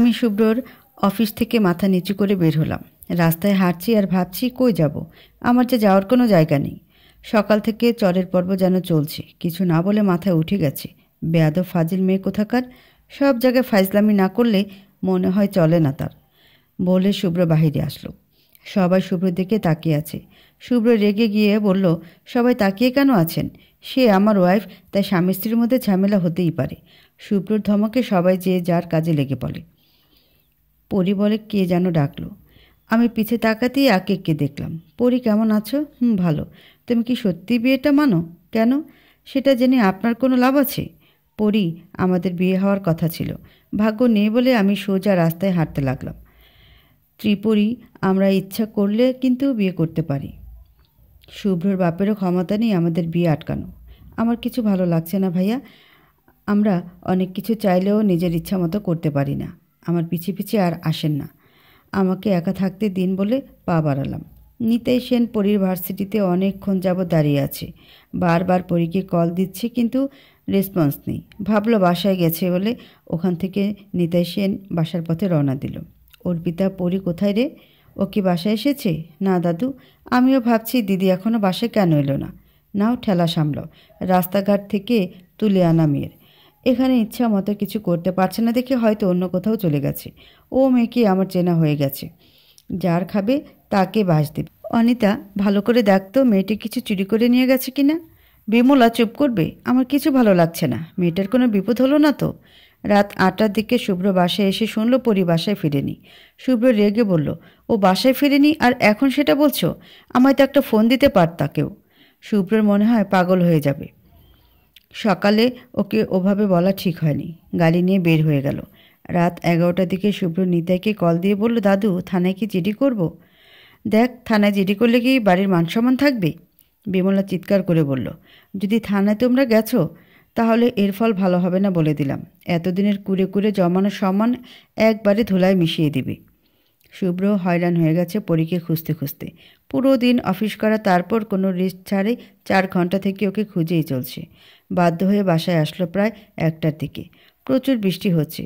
আমি শুভ্রর অফিস থেকে মাথা নিচু করে বের হলাম। রাস্তায় হাঁটছি আর ভাবছি কই যাব। আমার যে যাওয়ার কোনো জায়গা নেই। সকাল থেকে চরের পর্ব যেন চলছে, কিছু না বলে মাথায় উঠে গেছে। বেয়াদব ফাজিল মেয়ে কোথাকার, সব জায়গায় ফাইজলামি না করলে মনে হয় চলে না তার। বলে শুভ্র বাহিরে আসলো। সবাই শুভ্রের দিকে তাকিয়ে আছে। শুভ্র রেগে গিয়ে বলল, সবাই তাকিয়ে কেন আছেন? সে আমার ওয়াইফ, তাই স্বামী স্ত্রীর মধ্যে ঝামেলা হতেই পারে। শুভ্রর ধমকে সবাই যে যার কাজে লেগে পড়ে। পরি বলে কে যেন ডাকলো। আমি পিছে তাকাতেই আকেককে দেখলাম। পরি কেমন আছো? ভালো। তুমি কি সত্যি বিয়েটা মানো? কেন? সেটা জেনে আপনার কোনো লাভ আছে? পরি, আমাদের বিয়ে হওয়ার কথা ছিল, ভাগ্য নেই বলে আমি সোজা রাস্তায় হাঁটতে লাগলাম। ত্রিপুরী, আমরা ইচ্ছা করলে কিন্তু বিয়ে করতে পারি। শুভ্রর বাপেরও ক্ষমতা নেই আমাদের বিয়ে আটকানো। আমার কিছু ভালো লাগছে না ভাইয়া। আমরা অনেক কিছু চাইলেও নিজের ইচ্ছা মতো করতে পারি না। আমার পিছে পিছে আর আসেন না। আমাকে একা থাকতে দিন বলে পা বাড়ালাম। নিতাই সেন পরীর ভার্সিটিতে অনেকক্ষণ যাবৎ দাঁড়িয়ে আছে। বারবার পরীকে কল দিচ্ছে কিন্তু রেসপন্স নেই। ভাবলো বাসায় গেছে বলে ওখান থেকে নিতাই সেন বাসার পথে রওনা দিল। অর্পিতা, পরী কোথায় রে? ও কি বাসায় এসেছে? না দাদু, আমিও ভাবছি দিদি এখনও বাসায় কেন এলো না। নাও ঠেলা সামলাও, রাস্তাঘাট থেকে তুলে আনা মেয়ের। এখানে ইচ্ছা মতো কিছু করতে পারছে না দেখে হয়তো অন্য কোথাও চলে গেছে। ও মেয়েকে আমার চেনা হয়ে গেছে, যার খাবে তাকে বাস দেবে। অনিতা, ভালো করে দেখতো মেয়েটি কিছু চুরি করে নিয়ে গেছে কিনা। বিমলা, চুপ করবে? আমার কিছু ভালো লাগছে না। মেয়েটার কোনো বিপদ হলো না তো? রাত 8টার দিকে শুভ্র বাসায় এসে শুনল পরি বাসায় ফিরেনি। শুভ্র রেগে বলল, ও বাসায় ফিরেনি আর এখন সেটা বলছো? আমায় তো একটা ফোন দিতে পারতা কেউ। শুভ্রর মনে হয় পাগল হয়ে যাবে। সকালে ওকে ওভাবে বলা ঠিক হয়নি। গাড়ি নিয়ে বের হয়ে গেল। রাত 11টার দিকে শুভ্র নিতাইকে কল দিয়ে বলল, দাদু, থানায় কি জিডি করব? দেখ, থানায় জিডি করলে কি বাড়ির মানসম্মান থাকবে? বিমলা চিৎকার করে বলল, যদি থানায় তোমরা গেছো তাহলে এর ফল ভালো হবে না বলে দিলাম। এতদিনের কুরে কুরে জমানো সম্মান একবারে ধুলায় মিশিয়ে দিবে। শুভ্র হয়রান হয়ে গেছে পরীকে খুঁজতে খুঁজতে। পুরো দিন অফিস করা, তারপর কোনো রেস্ট ছাড়ে 4 ঘন্টা থেকে ওকে খুঁজেই চলছে। বাধ্য হয়ে বাসায় আসলো প্রায় 1টার দিকে। প্রচুর বৃষ্টি হচ্ছে।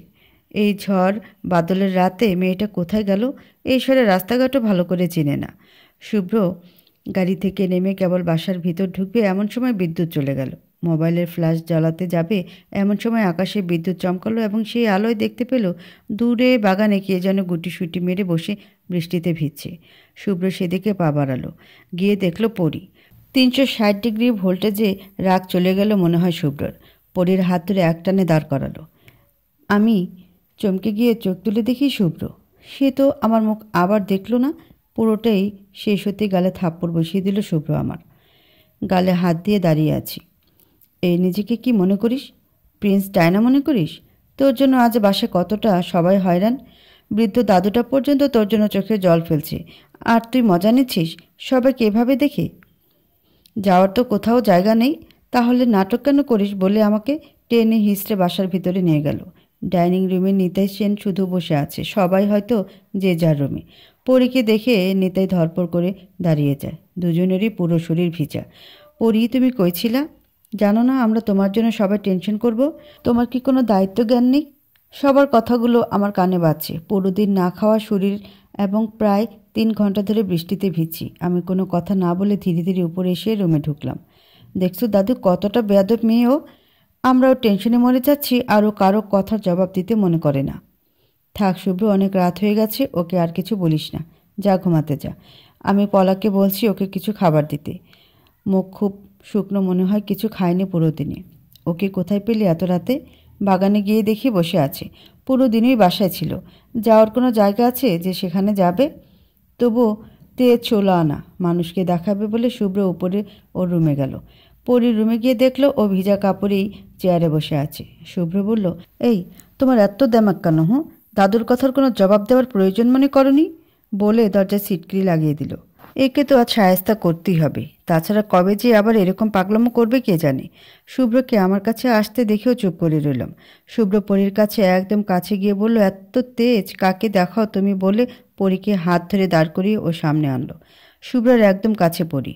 এই ঝড় বাদলের রাতে মেয়েটা কোথায় গেল? এই শহরে রাস্তাঘাটও ভালো করে চেনে না। শুভ্র গাড়ি থেকে নেমে কেবল বাসার ভিতর ঢুকবে এমন সময় বিদ্যুৎ চলে গেল। মোবাইলের ফ্ল্যাশ জ্বালাতে যাবে এমন সময় আকাশে বিদ্যুৎ চমকালো এবং সেই আলোয় দেখতে পেল দূরে বাগানে কে যেন গুটিসুটি মেরে বসে বৃষ্টিতে ভিজছে। শুভ্র সেদিকে পা বাড়ালো। গিয়ে দেখল পরি। 360 ডিগ্রি ভোল্টেজে রাগ চলে গেল মনে হয় শুভ্রর। পরির হাত ধরে একটানে দাঁড় করালো। আমি চমকে গিয়ে চোখ তুলে দেখি শুভ্র। সে তো আমার মুখ আবার দেখল না। পুরোটাই শেষ হতে গালে থাপ্পড় বসিয়ে দিল শুভ্র। আমার গালে হাত দিয়ে দাঁড়িয়ে আছি। এই নিজেকে কি মনে করিস? প্রিন্স ডায়না মনে করিস? তোর জন্য আজ বাসায় কতটা সবাই হয়রান। বৃদ্ধ দাদুটা পর্যন্ত তোর জন্য চোখে জল ফেলছে, আর তুই মজা নিচ্ছিস সবাইকে এভাবে দেখে। যাওয়ার তো কোথাও জায়গা নেই, তাহলে নাটক কেন করিস বলে আমাকে টেনে হিঁচড়ে বাসার ভিতরে নিয়ে গেল। ডাইনিং রুমে নিতাই সেন শুধু বসে আছে, সবাই হয়তো যে যার রুমে। পরীকে দেখে নিতাই ধরপড় করে দাঁড়িয়ে যায়। দুজনেরই পুরো শরীর ভিজা। পরী, তুমি কইছিলা জানো না আমরা তোমার জন্য সবাই টেনশন করব? তোমার কি কোনো দায়িত্ব জ্ঞান নেই? সবার কথাগুলো আমার কানে বাজছে। পুরো দিন না খাওয়া শরীর এবং প্রায় 3 ঘন্টা ধরে বৃষ্টিতে ভিজছি। আমি কোনো কথা না বলে ধীরে ধীরে উপরে এসে রুমে ঢুকলাম। দেখছো দাদু কতটা বেয়াদব মেয়েও। আমরাও টেনশনে মরে যাচ্ছি আর ও কারো কথার জবাব দিতে মনে করে না। থাক শুভ্র, অনেক রাত হয়ে গেছে, ওকে আর কিছু বলিস না। যা ঘুমাতে যা। আমি পলাককে বলছি ওকে কিছু খাবার দিতে। মুখ খুব শুকনো মনে হয়, কিছু খায়নি পুরো দিনে। ওকে কোথায় পেলে এত রাতে? বাগানে গিয়ে দেখি বসে আছে। পুরো দিনই বাসায় ছিল। যাওয়ার কোনো জায়গা আছে যে সেখানে যাবে? তবু তেজ ছোলা আনা মানুষকে দেখাবে বলে শুভ্র উপরে ওর রুমে গেল। পরীর রুমে গিয়ে দেখলো ও ভিজা কাপড়েই চেয়ারে বসে আছে। শুভ্র বলল, এই তোমার এত দেমাক কেন? দাদুর কথার কোনো জবাব দেওয়ার প্রয়োজন মনে করনি? বলে দরজায় সিটকিরি লাগিয়ে দিল। একে তো আজ সায়স্তা করতেই হবে, তাছাড়া কবে যে আবার এরকম পাগলামো করবে কে জানে। শুভ্রকে আমার কাছে আসতে দেখেও চুপ করে রইলাম। শুভ্র পরীর কাছে একদম কাছে গিয়ে বলল, এত তেজ কাকে দেখাও তুমি, বলে পরীকে হাত ধরে দাঁড় করিয়ে ও সামনে আনলো। শুভ্রের একদম কাছে পরী।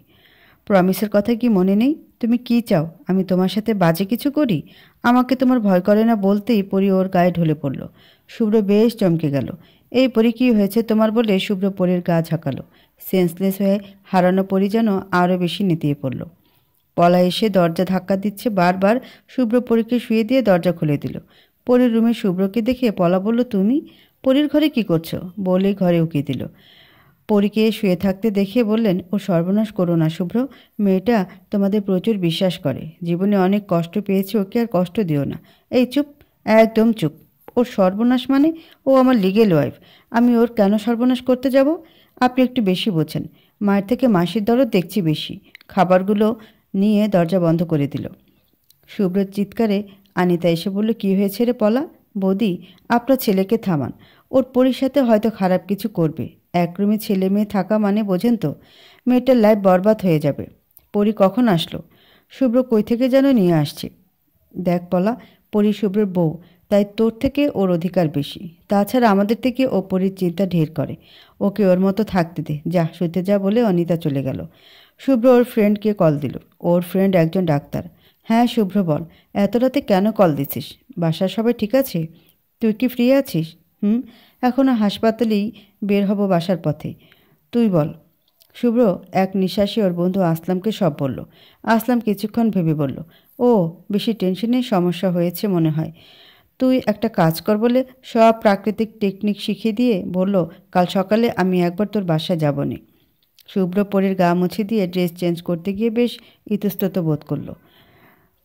প্রমিসের কথা কি মনে নেই? তুমি কি চাও আমি তোমার সাথে বাজে কিছু করি? আমাকে তোমার ভয় করে না বলতেই পরি ওর গায়ে ঢলে পড়ল। শুভ্র বেশ চমকে গেল। এই পরি কি হয়েছে তোমার বলে শুভ্র পরির গা ঝাঁকালো। সেন্সলেস হয়ে হারানো পরি যেন আরও বেশি নেতিয়ে পড়ল। পলা এসে দরজা ধাক্কা দিচ্ছে বারবার। শুভ্র পরীকে শুয়ে দিয়ে দরজা খুলে দিল। পরীর রুমে শুভ্রকে দেখে পলা বলল, তুমি পরীর ঘরে কি করছো? বলেই ঘরে উকিয়ে দিল। পরীকে শুয়ে থাকতে দেখে বললেন, ও সর্বনাশ করো না শুভ্র, মেয়েটা তোমাদের প্রচুর বিশ্বাস করে, জীবনে অনেক কষ্ট পেয়েছে, ওকে আর কষ্ট দিও না। এই চুপ, একদম চুপ। ওর সর্বনাশ মানে? ও আমার লিগেল ওয়াইফ, আমি ওর কেন সর্বনাশ করতে যাব? আপনি একটু বেশি বোঝেন। মায়ের থেকে মাসির দরদ দেখছি বেশি। খাবারগুলো নিয়ে দরজা বন্ধ করে দিল। শুভ্রর চিৎকারে আনিতা এসে বলল, কী হয়েছে রে পলা? বৌদি, আপনার ছেলেকে থামান, ওর পরীর সাথে হয়তো খারাপ কিছু করবে। এক রুমে ছেলে মেয়ে থাকা মানে বোঝেন তো, মেয়েটার লাইফ বরবাদ হয়ে যাবে। পরী কখন আসলো? শুভ্র কই থেকে যেন নিয়ে আসছে। দেখ পলা, পরী শুভ্রর বউ, তাই তোর থেকে ওর অধিকার বেশি। তাছাড়া আমাদের থেকে ও পরীর চিন্তা ঢের করে। ওকে ওর মতো থাকতে দে, যা শুতে যা বলে অনিতা চলে গেল। শুভ্র ওর ফ্রেন্ডকে কল দিল। ওর ফ্রেন্ড একজন ডাক্তার। হ্যাঁ শুভ্র বল, এত রাতে কেন কল দিছিস? বাসার সবাই ঠিক আছে? তুই কি ফ্রি আছিস? এখনও হাসপাতালেই বের হব বাসার পথে। তুই বল। শুভ্র এক নিঃশ্বাসে ওর বন্ধু আসলামকে সব বলল। আসলাম কিছুক্ষণ ভেবে বলল, ও বেশি টেনশনের সমস্যা হয়েছে মনে হয়। তুই একটা কাজ কর বলে সব প্রাকৃতিক টেকনিক শিখিয়ে দিয়ে বলল, কাল সকালে আমি একবার তোর বাসায় যাব নে। শুভ্র পরীর গা মুছে দিয়ে ড্রেস চেঞ্জ করতে গিয়ে বেশ ইতস্তত বোধ করলো।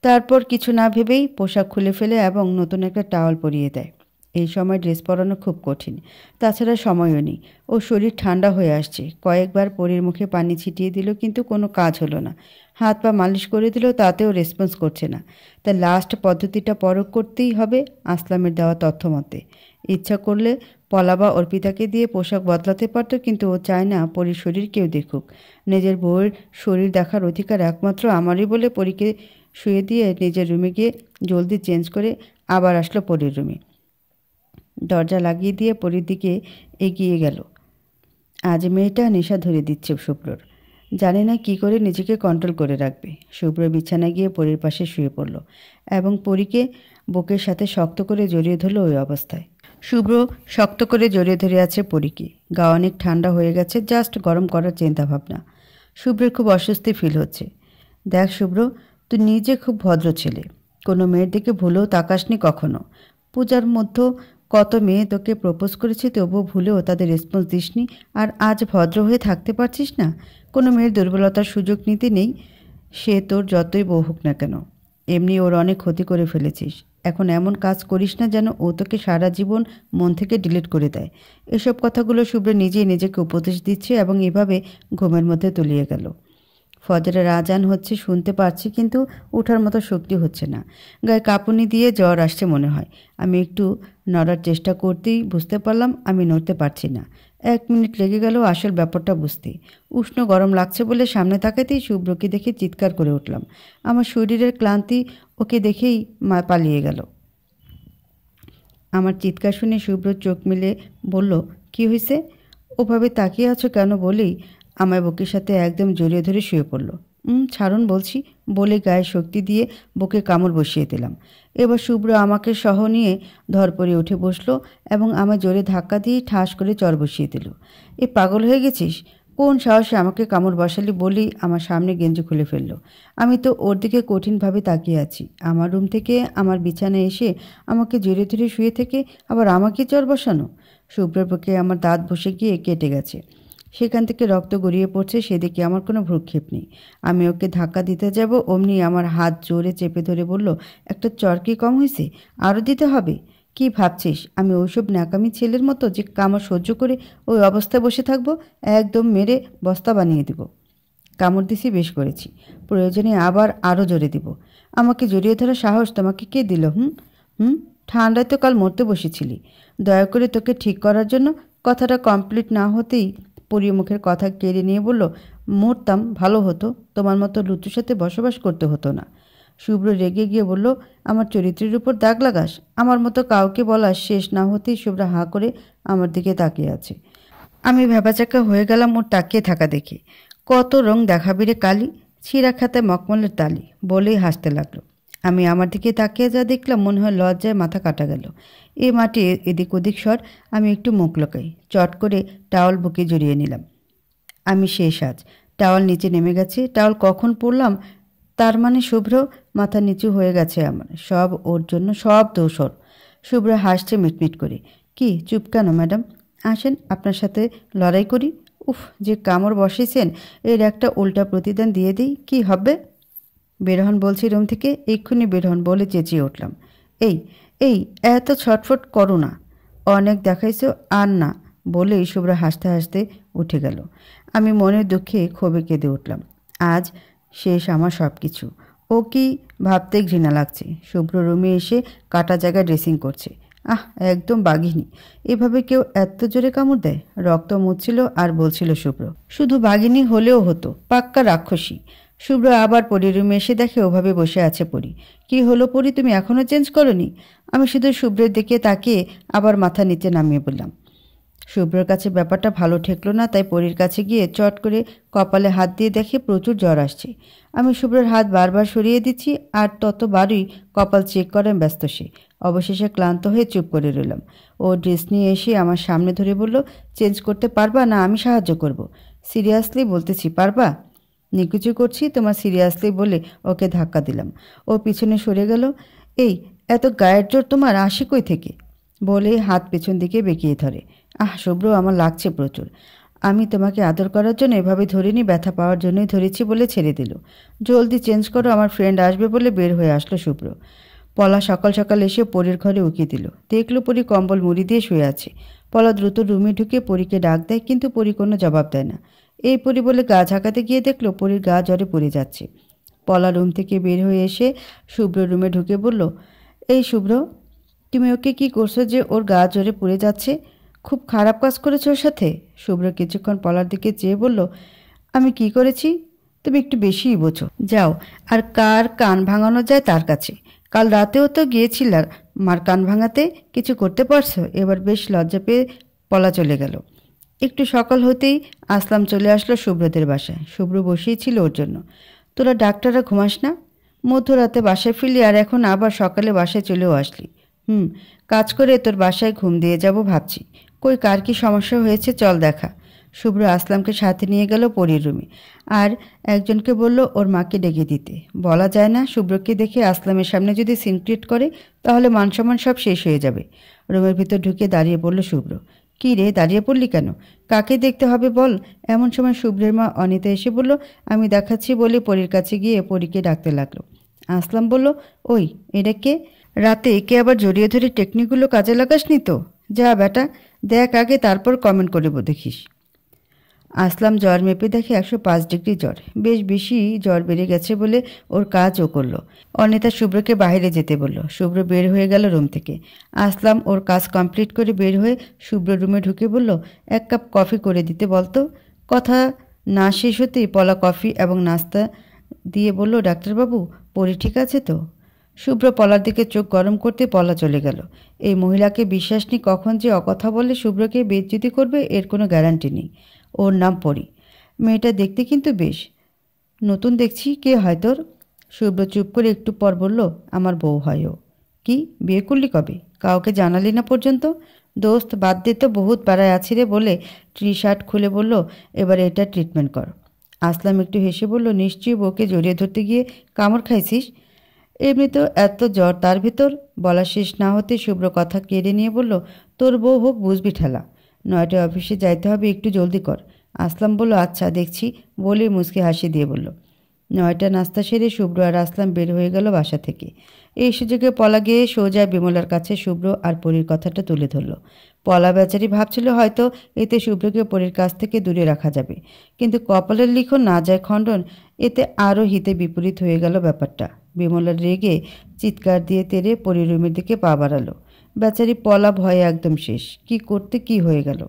তারপর কিছু না ভেবেই পোশাক খুলে ফেলে এবং নতুন একটা টাওয়াল পরিয়ে দেয়। এই সময় ড্রেস পরানো খুব কঠিন, তাছাড়া সময়ও নেই। ও শরীর ঠান্ডা হয়ে আসছে। কয়েকবার পরীর মুখে পানি ছিটিয়ে দিল, কিন্তু কোনো কাজ হলো না। হাত পা মালিশ করে দিল, তাতেও রেসপন্স করছে না। তাই লাস্ট পদ্ধতিটা প্রয়োগ করতেই হবে আসলামের দেওয়া তথ্য মতে। ইচ্ছা করলে পলা বা অর্পিতাকে দিয়ে পোশাক বদলাতে পারত, কিন্তু ও চায় না পরীর শরীর কেউ দেখুক। নিজের বউয়ের শরীর দেখার অধিকার একমাত্র আমারই বলে পরীকে শুয়ে দিয়ে নিজের রুমে গিয়ে জলদি চেঞ্জ করে আবার আসলো পরীর রুমে। দরজা লাগিয়ে দিয়ে পরীর দিকে এগিয়ে গেল। আজ মেয়েটা নেশা ধরে দিচ্ছে শুভ্রর। জানে না কি করে নিজেকে কন্ট্রোল করে রাখবে। শুভ্র বিছানায় গিয়ে পরীর পাশে শুয়ে পড়ল এবং পরীকে বুকের সাথে শক্ত করে জড়িয়ে ধরল। ওই অবস্থায় শুভ্র শক্ত করে জড়িয়ে ধরে আছে পরীকে। গা অনেক ঠান্ডা হয়ে গেছে, জাস্ট গরম করার চিন্তাভাবনা। শুভ্রের খুব অস্বস্তি ফিল হচ্ছে। দেখ শুভ্র, তুই নিজে খুব ভদ্র ছেলে, কোনো মেয়ের দিকে ভুলেও তাকাসনি কখনো। পূজার মধ্যে কত মেয়ে তোকে প্রপোজ করেছে, তবুও ভুলেও তাদের রেসপন্স দিসনি, আর আজ ভদ্র হয়ে থাকতে পারছিস না। কোনো মেয়ের দুর্বলতার সুযোগ নিতে নেই, সে তোর যতই বউ হোক না কেন। এমনি ওর অনেক ক্ষতি করে ফেলেছিস। এখন এমন কাজ করিস না যেন ও তোকে সারা জীবন মন থেকে ডিলিট করে দেয়। এসব কথাগুলো শুভ্র নিজেই নিজেকে উপদেশ দিচ্ছে এবং এভাবে ঘুমের মধ্যে তলিয়ে গেল। ফজরের আজান হচ্ছে, শুনতে পারছি, কিন্তু ওঠার মতো শক্তি হচ্ছে না। গায়ে কাঁপুনি দিয়ে জ্বর আসছে মনে হয়। আমি একটু নড়ার চেষ্টা করতেই বুঝতে পারলাম আমি নড়তে পারছি না। 1 মিনিট লেগে গেল আসল ব্যাপারটা বুঝতে। উষ্ণ গরম লাগছে বলে সামনে তাকাতেই শুভ্রকে দেখে চিৎকার করে উঠলাম। আমার শরীরের ক্লান্তি ওকে দেখেই পালিয়ে গেল। আমার চিৎকার শুনে শুভ্র চোখ মেলে বলল, কি হয়েছে? ওভাবে তাকিয়ে আছো কেন বলেই আমায় বুকের সাথে একদম জড়িয়ে ধরে শুয়ে পড়ল। ছাড়ুন বলছি, বলে গায়ে শক্তি দিয়ে বুকে কামড় বসিয়ে দিলাম। এবার শুভ্র আমাকে সহ নিয়ে ধরপড়ে উঠে বসলো এবং আমায় জোরে ধাক্কা দিয়ে ঠাস করে চর বসিয়ে দিল। এ পাগল হয়ে গেছিস? কোন সাহসে আমাকে কামড় বসালি বলেই আমার সামনে গেঞ্জি খুলে ফেললো। আমি তো ওর দিকে কঠিনভাবে তাকিয়ে আছি। আমার রুম থেকে আমার বিছানায় এসে আমাকে জড়িয়ে ধরে শুয়ে থেকে আবার আমাকে চর বসানো। শুভ্রের বুকে আমার দাঁত বসে গিয়ে কেটে গেছে, সেখান থেকে রক্ত গড়িয়ে পড়ছে, সেদিকে আমার কোনো ভ্রুক্ষেপ নেই। আমি ওকে ধাক্কা দিতে যাব, অমনি আমার হাত জোরে চেপে ধরে বলল, একটা চর কি কম হয়েছে? আরও দিতে হবে? কি ভাবছিস আমি ওইসব ন্যাকামি ছেলের মতো যে কামড় সহ্য করে ওই অবস্থায় বসে থাকবো? একদম মেরে বস্তা বানিয়ে দিব। কামড় দিছি, বেশ করেছি, প্রয়োজনে আবার আরও জোরে দিব। আমাকে জড়িয়ে ধরার সাহস তোমাকে কে দিল? ঠান্ডায় তো কাল মরতে বসেছিলি। দয়া করে তোকে ঠিক করার জন্য কথাটা কমপ্লিট না হতেই পরী মুখের কথা কেড়ে নিয়ে বলল, মরতাম ভালো হতো, তোমার মতো লুতুর সাথে বসবাস করতে হতো না। শুভ্র রেগে গিয়ে বলল, আমার চরিত্রের উপর দাগ লাগাস? আমার মতো কাউকে বলা শেষ না হতেই শুভ্র হাঁ করে আমার দিকে তাকিয়ে আছে। আমি ভ্যাবাচাকা হয়ে গেলাম ওর তাকিয়ে থাকা দেখে। কত রং দেখাবি রে কালি, ছিঁড়া খাতায় মকমলের তালি বলেই হাসতে লাগলো। আমি আমার দিকে তাকিয়ে যা দেখলাম মনে হয় লজ্জায় মাথা কাটা গেল। এই মাটি এদিক ওদিক সর, আমি একটু মুখ লোকাই। চট করে টাওয়াল বুকে জড়িয়ে নিলাম। আমি শেষ আজ। টাওয়াল নিচে নেমে গেছে। টাওয়াল কখন পড়লাম, তার মানে শুভ্র মাথা নিচু হয়ে গেছে আমার। সব ওর জন্য, সব দোষ ওর। শুভ্র হাসছে মিটমিট করে। কি চুপ কেন ম্যাডাম? আসেন আপনার সাথে লড়াই করি। উফ, যে কামড় বসেছেন, এর একটা উল্টা প্রতিদান দিয়ে দিই, কি হবে? বেরোহন বলছি রুম থেকে, এক্ষুনি বেরোহন বলে চেঁচিয়ে উঠলাম। এই এই এত ছটফট করো না, অনেক দেখাইছো, আর না বলেই শুভ্র হাসতে হাসতে উঠে গেল। আমি মনের দুঃখে ক্ষোভে কেঁদে উঠলাম। আজ শেষ আমার সব কিছু। ও কি ভাবতে ঘৃণা লাগছে। শুভ্র রুমে এসে কাটা জায়গায় ড্রেসিং করছে। আহ, একদম বাঘিনী। এভাবে কেউ এত জোরে কামড় দেয়? রক্ত মুছছিল আর বলছিল শুভ্র, শুধু বাঘিনী হলেও হতো, পাক্কা রাক্ষসী। শুভ্র আবার পরীর রুমে এসে দেখে ওভাবে বসে আছে পরী। কি হলো পরী, তুমি এখনও চেঞ্জ করনি? আমি শুধু শুভ্রের দিকে তাকিয়ে আবার মাথা নিচে নামিয়ে বললাম। শুভ্রের কাছে ব্যাপারটা ভালো ঠেকলো না, তাই পরীর কাছে গিয়ে চট করে কপালে হাত দিয়ে দেখে প্রচুর জ্বর আসছে। আমি শুভ্রের হাত বারবার সরিয়ে দিচ্ছি, আর ততবারই কপাল চেক করেন ব্যস্ত সে। অবশেষে ক্লান্ত হয়ে চুপ করে রইলাম। ও ড্রেস নিয়ে এসে আমার সামনে ধরে বলল, চেঞ্জ করতে পারবা না আমি সাহায্য করব? সিরিয়াসলি বলতেছি, পারবা? নিকুচি করছি তোমার সিরিয়াসলি বলে ওকে ধাক্কা দিলাম। ও পিছনে সরে গেল। এই এত গায়ের জোর তোমার আসে কই থেকে? বলে হাত পেছন দিকে বেঁকিয়ে ধরে। আহ শুভ্র, আমার লাগছে প্রচুর। আমি তোমাকে আদর করার জন্য এভাবে ধরিনি, ব্যথা পাওয়ার জন্যই ধরেছি বলে ছেড়ে দিল। জলদি চেঞ্জ করো, আমার ফ্রেন্ড আসবে বলে বের হয়ে আসলো শুভ্র। পলা সকাল সকাল এসে পরীর ঘরে উকি দিল। দেখলো পরী কম্বল মুড়ি দিয়ে শুয়ে আছে। পলা দ্রুত রুমে ঢুকে পরীকে ডাক দেয়, কিন্তু পরী কোনো জবাব দেয় না। এই পরী বলে গা ঝাঁকাতে গিয়ে দেখলো পরীর গা জ্বরে পড়ে যাচ্ছে। পলা রুম থেকে বের হয়ে এসে শুভ্র রুমে ঢুকে বলল, এই শুভ্র, তুমি ওকে কি করছো যে ওর গা জ্বরে পুড়ে যাচ্ছে? খুব খারাপ কাজ করেছো ওর সাথে? শুভ্র কিছুক্ষণ পলার দিকে চেয়ে বলল, আমি কি করেছি? তুমি একটু বেশিই বোঝো। যাও, আর কার কান ভাঙানো যায় তার কাছে। কাল রাতেও তো গিয়েছিল মার কান ভাঙাতে, কিছু করতে পারছো? এবার বেশ লজ্জা পেয়ে পলা চলে গেল। একটু সকাল হতেই আসলাম চলে আসলো শুভ্রদের বাসায়। শুভ্র বসেই ছিল ওর জন্য। তোরা ডাক্তাররা ঘুমাস না? মধ্যরাতে বাসায় ফিরলি আর এখন আবার সকালে বাসায় চলেও আসলি। কাজ করে তোর বাসায় ঘুম দিয়ে যাব ভাবছি। কই কার কি সমস্যা হয়েছে চল দেখা। শুভ্র আসলামকে সাথে নিয়ে গেল পরীর রুমে, আর একজনকে বলল ওর মাকে ডেকে দিতে। বলা যায় না, শুভ্রকে দেখে আসলামের সামনে যদি সিন ক্রিয়েট করে তাহলে মান সম্মান সব শেষ হয়ে যাবে। রুমের ভিতর ঢুকে দাঁড়িয়ে পড়ল শুভ্র। কী রে, দাঁড়িয়ে পড়লি কেন? কাকে দেখতে হবে বল? এমন সময় শুভ্রের মা অনিতা এসে বলল, আমি দেখাচ্ছি বলে পরীর কাছে গিয়ে পরীকে ডাকতে লাগলো। আসলাম বলল, ওই এটা কে? রাতে কে আবার জড়িয়ে ধরে টেকনিকগুলো কাজে লাগাসনি তো? যা বেটা, দেখ আগে, তারপর কমেন্ট করব দেখিস। আসলাম জ্বর মেপে দেখে 105 ডিগ্রি জ্বর। বেশ বেশি জ্বর বেড়ে গেছে বলে ওর কাজও করলো। অনিতা শুভ্রকে বাইরে যেতে বলল। শুভ্র বের হয়ে গেল রুম থেকে। আসলাম ওর কাজ কমপ্লিট করে বের হয়ে শুভ্র রুমে ঢুকে বলল, 1 কাপ কফি করে দিতে বলতো। কথা না শেষ হতেই পলা কফি এবং নাস্তা দিয়ে বলল, ডাক্তারবাবু পরী ঠিক আছে তো? শুভ্র পলার দিকে চোখ গরম করতে পলা চলে গেল। এই মহিলাকে বিশ্বাস নেই, কখন যে অকথা বলে শুভ্রকে বেইজ্জতি করবে এর কোনো গ্যারান্টি নেই। ওর নাম পরী। মেয়েটা দেখতে কিন্তু বেশ। নতুন দেখছি, কে হয় তোর? শুভ্র চুপ করে একটু পর বলল, আমার বউ হয় ও। কি, বিয়ে করলি কবে? কাউকে জানালি না পর্যন্ত? দোস্ত বাদ দে তো, বহুত বেড়ায় আছি রে বলে টি শার্ট খুলে বলল, এবার এটা ট্রিটমেন্ট কর। আসলাম একটু হেসে বলল, নিশ্চয়ই বউকে জড়িয়ে ধরতে গিয়ে কামড় খাইছিস? এমনি তো এত জ্বর তার ভিতর। বলা শেষ না হতে শুভ্র কথা কেড়ে নিয়ে বলল, তোর বউ হোক বুঝবি ঠেলা। 9টায় অফিসে যাইতে হবে, একটু জলদি কর। আসলাম বলল, আচ্ছা দেখছি বলে মুচকে হাসি দিয়ে বলল। 9টা নাস্তা সেরে শুভ্র আর আসলাম বের হয়ে গেল বাসা থেকে। এই সুযোগে পলা গিয়ে সোজা বিমলার কাছে শুভ্র আর পরীর কথাটা তুলে ধরল। পলা বেচারি ভাবছিল হয়তো এতে শুভ্রকে পরীর কাছ থেকে দূরে রাখা যাবে, কিন্তু কপালের লিখন না যায় খণ্ডন, এতে আরও হিতে বিপরীত হয়ে গেল ব্যাপারটা। বিমলার রেগে চিৎকার দিয়ে তেড়ে পরীর রুমের দিকে পা বাড়ালো। বেচারি পলা ভয়ে একদম শেষ। কি করতে কি হয়ে গেল।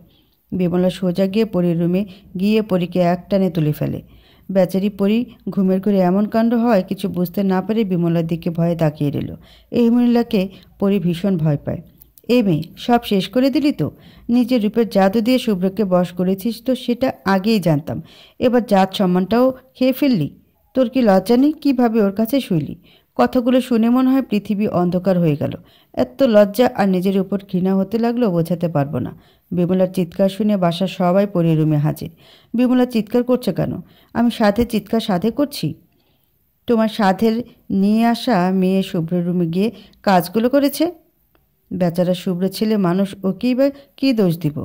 বিমলা সোজা গিয়ে পরীর রুমে গিয়ে পরীকে একটানে তুলে ফেলে। বেচারি পরী ঘুমের ঘরে এমন কাণ্ড হয় কিছু বুঝতে না পেরে বিমলার দিকে ভয়ে তাকিয়ে রইল। এই মহিলাকে পরী ভীষণ ভয় পায়। এই মেয়ে, সব শেষ করে দিলি তো? নিজের রূপের জাদু দিয়ে শুভ্রকে বশ করেছিস তো, সেটা আগেই জানতাম। এবার জাত সম্মানটাও খেয়ে ফেললি। তোর কি লজ্জা নেই? কীভাবে ওর কাছে শুইলি? কথাগুলো শুনে মনে হয় পৃথিবী অন্ধকার হয়ে গেল। এত লজ্জা আর নিজের উপর ঘৃণা হতে লাগলো, বোঝাতে পারবো না। বিমলার চিৎকার শুনে বাসার সবাই পরীর রুমে হাজির। বিমলা চিৎকার করছে কেন? আমি সাথে চিৎকার সাথে করছি? তোমার সাধের নিয়ে আসা মেয়ে শুভ্র রুমে গিয়ে কাজগুলো করেছে। বেচারা শুভ্র ছেলে মানুষ, ওকেই বা কী দোষ দিব?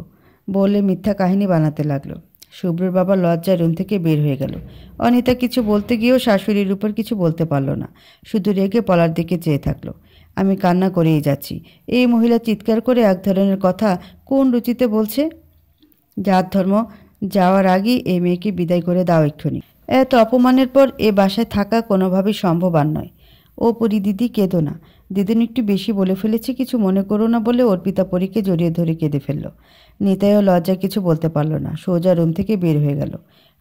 বলে মিথ্যা কাহিনী বানাতে লাগলো। শুভ্রর বাবা লজ্জায় রুম থেকে বের হয়ে গেল। অনিতা কিছু বলতে গিয়েও শাশুড়ির উপর কিছু বলতে পারল না, শুধু রেগে পলার দিকে চেয়ে থাকলো। আমি কান্না করেই যাচ্ছি। এই মহিলা চিৎকার করে এক ধরনের কথা কোন রুচিতে বলছে। জাত ধর্ম যাওয়ার আগেই এই মেয়েকে বিদায় করে দাও এক্ষুনি। এত অপমানের পর এ বাসায় থাকা কোনোভাবেই সম্ভব আর নয়। ও পরি দিদি, কেঁদো না। দিদিন একটু বেশি বলে ফেলেছি, কিছু মনে করো না বলে অর্পিতা পরীকে জড়িয়ে ধরে কেঁদে ফেলল। নিতাইও লজ্জায় কিছু বলতে পারল না, সোজা রুম থেকে বের হয়ে গেল।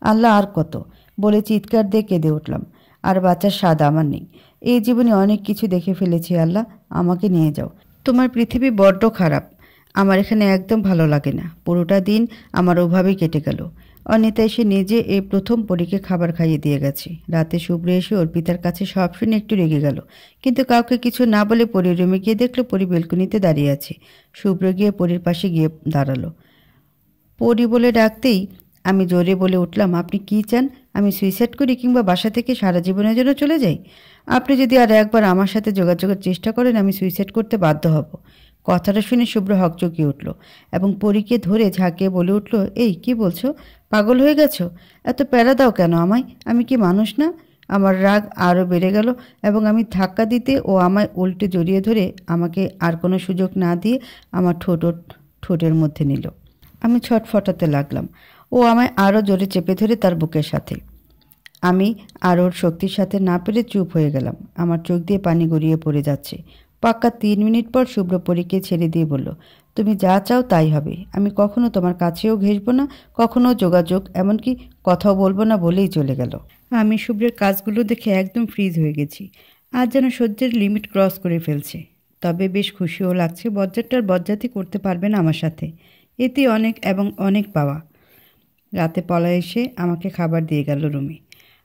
আল্লাহ আর কত বলে চিৎকার দিয়ে কেঁদে উঠলাম। আর বাচ্চার স্বাদ আমার নেই। এই জীবনে অনেক কিছু দেখে ফেলেছি, আল্লাহ আমাকে নিয়ে যাও। তোমার পৃথিবী বড্ড খারাপ, আমার এখানে একদম ভালো লাগে না। পুরোটা দিন আমার ওভাবেই কেটে গেল। অনিতা এসে নিজে এই প্রথম পরীকে খাবার খাইয়ে দিয়ে গেছে। রাতে শুভ্র এসে অর্পিতার কাছে সব শুনে একটু রেগে গেল, কিন্তু কাউকে কিছু না বলে পরীর রুমে গিয়ে দেখলো পরী বেলকনিতে দাঁড়িয়ে আছে। শুভ্র গিয়ে পরীর পাশে গিয়ে দাঁড়ালো। পরী বলে ডাকতেই আমি জোরে বলে উঠলাম, আপনি কি চান? আমি সুইসাইড করি কিংবা বাসা থেকে সারা জীবনের জন্য চলে যাই? আপনি যদি আর একবার আমার সাথে যোগাযোগের চেষ্টা করেন, আমি সুইসাইড করতে বাধ্য হব। কথাটা শুনে শুভ্র হকচকিয়ে উঠল এবং পরীকে ধরে ঝাঁকিয়ে বলে উঠল, এই কি বলছো? পাগল হয়ে গেছো? এত প্যারা দাও কেন আমায়? আমি কি মানুষ না? আমার রাগ আরও বেড়ে গেল এবং আমি ধাক্কা দিতে ও আমায় উল্টে জড়িয়ে ধরে আমাকে আর কোনো সুযোগ না দিয়ে আমার ঠোঁটের মধ্যে নিল। আমি ছটফটাতে লাগলাম। ও আমায় আরও জোরে চেপে ধরে তার বুকের সাথে। আমি আর ওর শক্তির সাথে না পেরে চুপ হয়ে গেলাম। আমার চোখ দিয়ে পানি গড়িয়ে পড়ে যাচ্ছে। পাক্কা 3 মিনিট পর শুভ্র পরীকে ছেড়ে দিয়ে বলল, তুমি যা চাও তাই হবে। আমি কখনো তোমার কাছেও ঘেঁষবো না, কখনো যোগাযোগ এমনকি কথাও বলবো না বলেই চলে গেল। আমি শুভ্রের কাজগুলো দেখে একদম ফ্রিজ হয়ে গেছি। আজ যেন সহ্যের লিমিট ক্রস করে ফেলছে। তবে বেশ খুশিও লাগছে, বজ্জারটার বজ্জাতি করতে পারবে না আমার সাথে। এতে অনেক এবং অনেক পাওয়া। রাতে পলা এসে আমাকে খাবার দিয়ে গেল রুমে।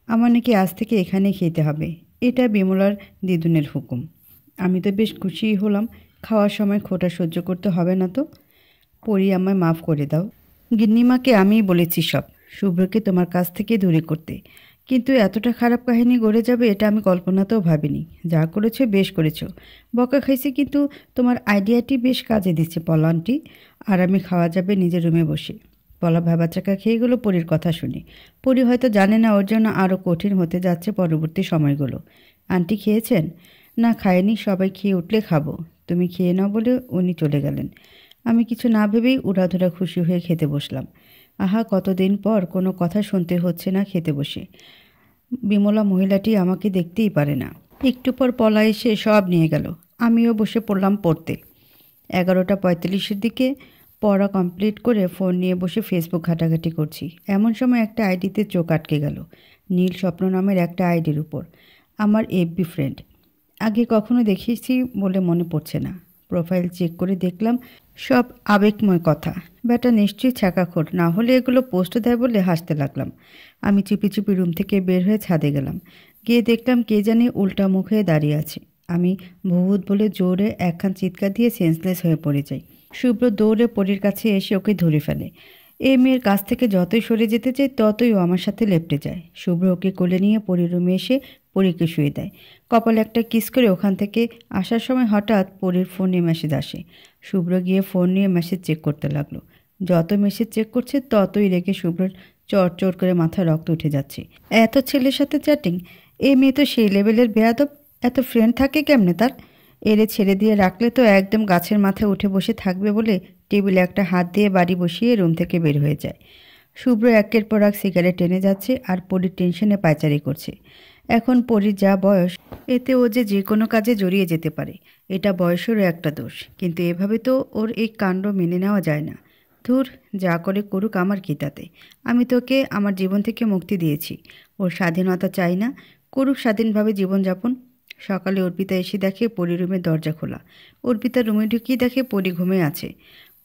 আমার নাকি আজ থেকে এখানেই খেতে হবে, এটা বিমলার দিদুনের হুকুম। আমি তো বেশ খুশিই হলাম। খাওয়ার সময় খোটা সহ্য করতে হবে না তো। পরি, আমায় মাফ করে দাও। গিন্নিমাকে আমিই বলেছি সব, শুভ্রকে তোমার কাছ থেকে দূরে করতে। কিন্তু এতটা খারাপ কাহিনী গড়ে যাবে এটা আমি কল্পনাতেও ভাবিনি। যা করেছো বেশ করেছো। বকা খাইছি, কিন্তু তোমার আইডিয়াটি বেশ কাজে দিচ্ছে পলা আন্টি। আর আমি খাওয়া যাবে নিজের রুমে বসে। পলা ভ্যাবাচাকা খেয়ে গেলো পরীর কথা শুনে। পরি হয়তো জানে না ওর জন্য আরও কঠিন হতে যাচ্ছে পরবর্তী সময়গুলো। আন্টি খেয়েছেন? না, খায়নি, সবাই খেয়ে উঠলে খাবো। তুমি খেয়ে নাও বলে উনি চলে গেলেন। আমি কিছু না ভেবেই উড়াধুরা খুশি হয়ে খেতে বসলাম। আহা, কতদিন পর কোনো কথা শুনতে হচ্ছে না খেতে বসে। বিমলা মহিলাটি আমাকে দেখতেই পারে না। একটু পর পলা এসে সব নিয়ে গেল। আমিও বসে পড়লাম পড়তে। 11:45-এর দিকে পড়া কমপ্লিট করে ফোন নিয়ে বসে ফেসবুক ঘাটাঘাটি করছি। এমন সময় একটা আইডিতে চোখ আটকে গেল, নীল স্বপ্ন নামের একটা আইডির উপর। আমার এফবি ফ্রেন্ড। আগে কখনো দেখেছি বলে মনে পড়ছে না। প্রোফাইল চেক করে দেখলাম সব আবেগময় কথা। ব্যাটা নিশ্চয়ই ছ্যাঁকাখোর, না হলে এগুলো পোস্ট দেয় বলে হাসতে লাগলাম। আমি চুপি চুপি রুম থেকে বের হয়ে ছাদে গেলাম। গিয়ে দেখলাম কে জানি উল্টা মুখে দাঁড়িয়ে আছে। আমি ভূত বলে জোরে একখান চিৎকার দিয়ে সেন্সলেস হয়ে পড়ে যাই। শুভ্র দৌড়ে পরীর কাছে এসে ওকে ধরে ফেলে। এই মেয়ের কাছ থেকে যতই সরে যেতে চাই ততই ও আমার সাথে লেপটে যায়। শুভ্র ওকে কোলে নিয়ে পরীর রুমে এসে পরীকে শুয়ে দেয়। কপালে একটা কিস করে ওখান থেকে আসার সময় হঠাৎ পরীর ফোনে মেসেজ আসে। শুভ্র গিয়ে ফোন নিয়ে মেসেজ চেক করতে লাগলো। যত মেসেজ চেক করছে ততই রেগে শুভ্রর চড় করে মাথায় রক্ত উঠে যাচ্ছে। এত ছেলের সাথে চ্যাটিং! এই মেয়ে তো সেই লেভেলের বেয়াদব। এত ফ্রেন্ড থাকে কেমনে তার? এরে ছেড়ে দিয়ে রাখলে তো একদম গাছের মাথায় উঠে বসে থাকবে বলে টেবিলে একটা হাত দিয়ে বাড়ি বসিয়ে রুম থেকে বের হয়ে যায়। শুভ্র একের পর এক সিগারেট টেনে যাচ্ছে আর পরীর টেনশনে পায়চারি করছে। এখন পরীর যা বয়স, এতে ও যে কোনো কাজে জড়িয়ে যেতে পারে। এটা বয়সেরও একটা দোষ, কিন্তু এভাবে তো ওর এই কাণ্ড মেনে নেওয়া যায় না। ধুর, যা করে করুক, আমার কী তাতে? আমি তোকে আমার জীবন থেকে মুক্তি দিয়েছি। ওর স্বাধীনতা চাই না, করুক স্বাধীনভাবে জীবনযাপন। সকালে অর্পিতা এসে দেখে পরী রুমের দরজা খোলা। অর্পিতা রুমে ঢুকিয়ে দেখে পরী ঘুমে আছে।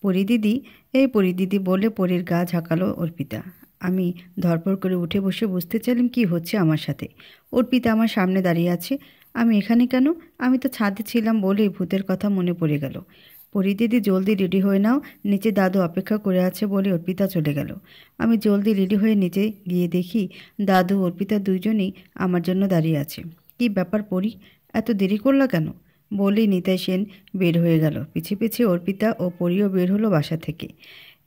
পরী দিদি, এই পরী দিদি বলে পরীর গা ঝাঁকালো অর্পিতা। আমি ধরপড় করে উঠে বসে বুঝতে চাইলাম কি হচ্ছে আমার সাথে। অর্পিতা আমার সামনে দাঁড়িয়ে আছে। আমি এখানে কেন? আমি তো ছাদে ছিলাম বলেই ভূতের কথা মনে পড়ে গেল। পরি দিদি জলদি রেডি হয়ে নাও, নিচে দাদু অপেক্ষা করে আছে বলে অর্পিতা চলে গেল। আমি জলদি রেডি হয়ে নিচে গিয়ে দেখি দাদু অর্পিতা দুইজনই আমার জন্য দাঁড়িয়ে আছে। কি ব্যাপার পরি, এত দেরি করলা কেন? বলেই নিতাই সেন বের হয়ে গেল। পিছে পিছে অর্পিতা ও পরিও বের হলো বাসা থেকে।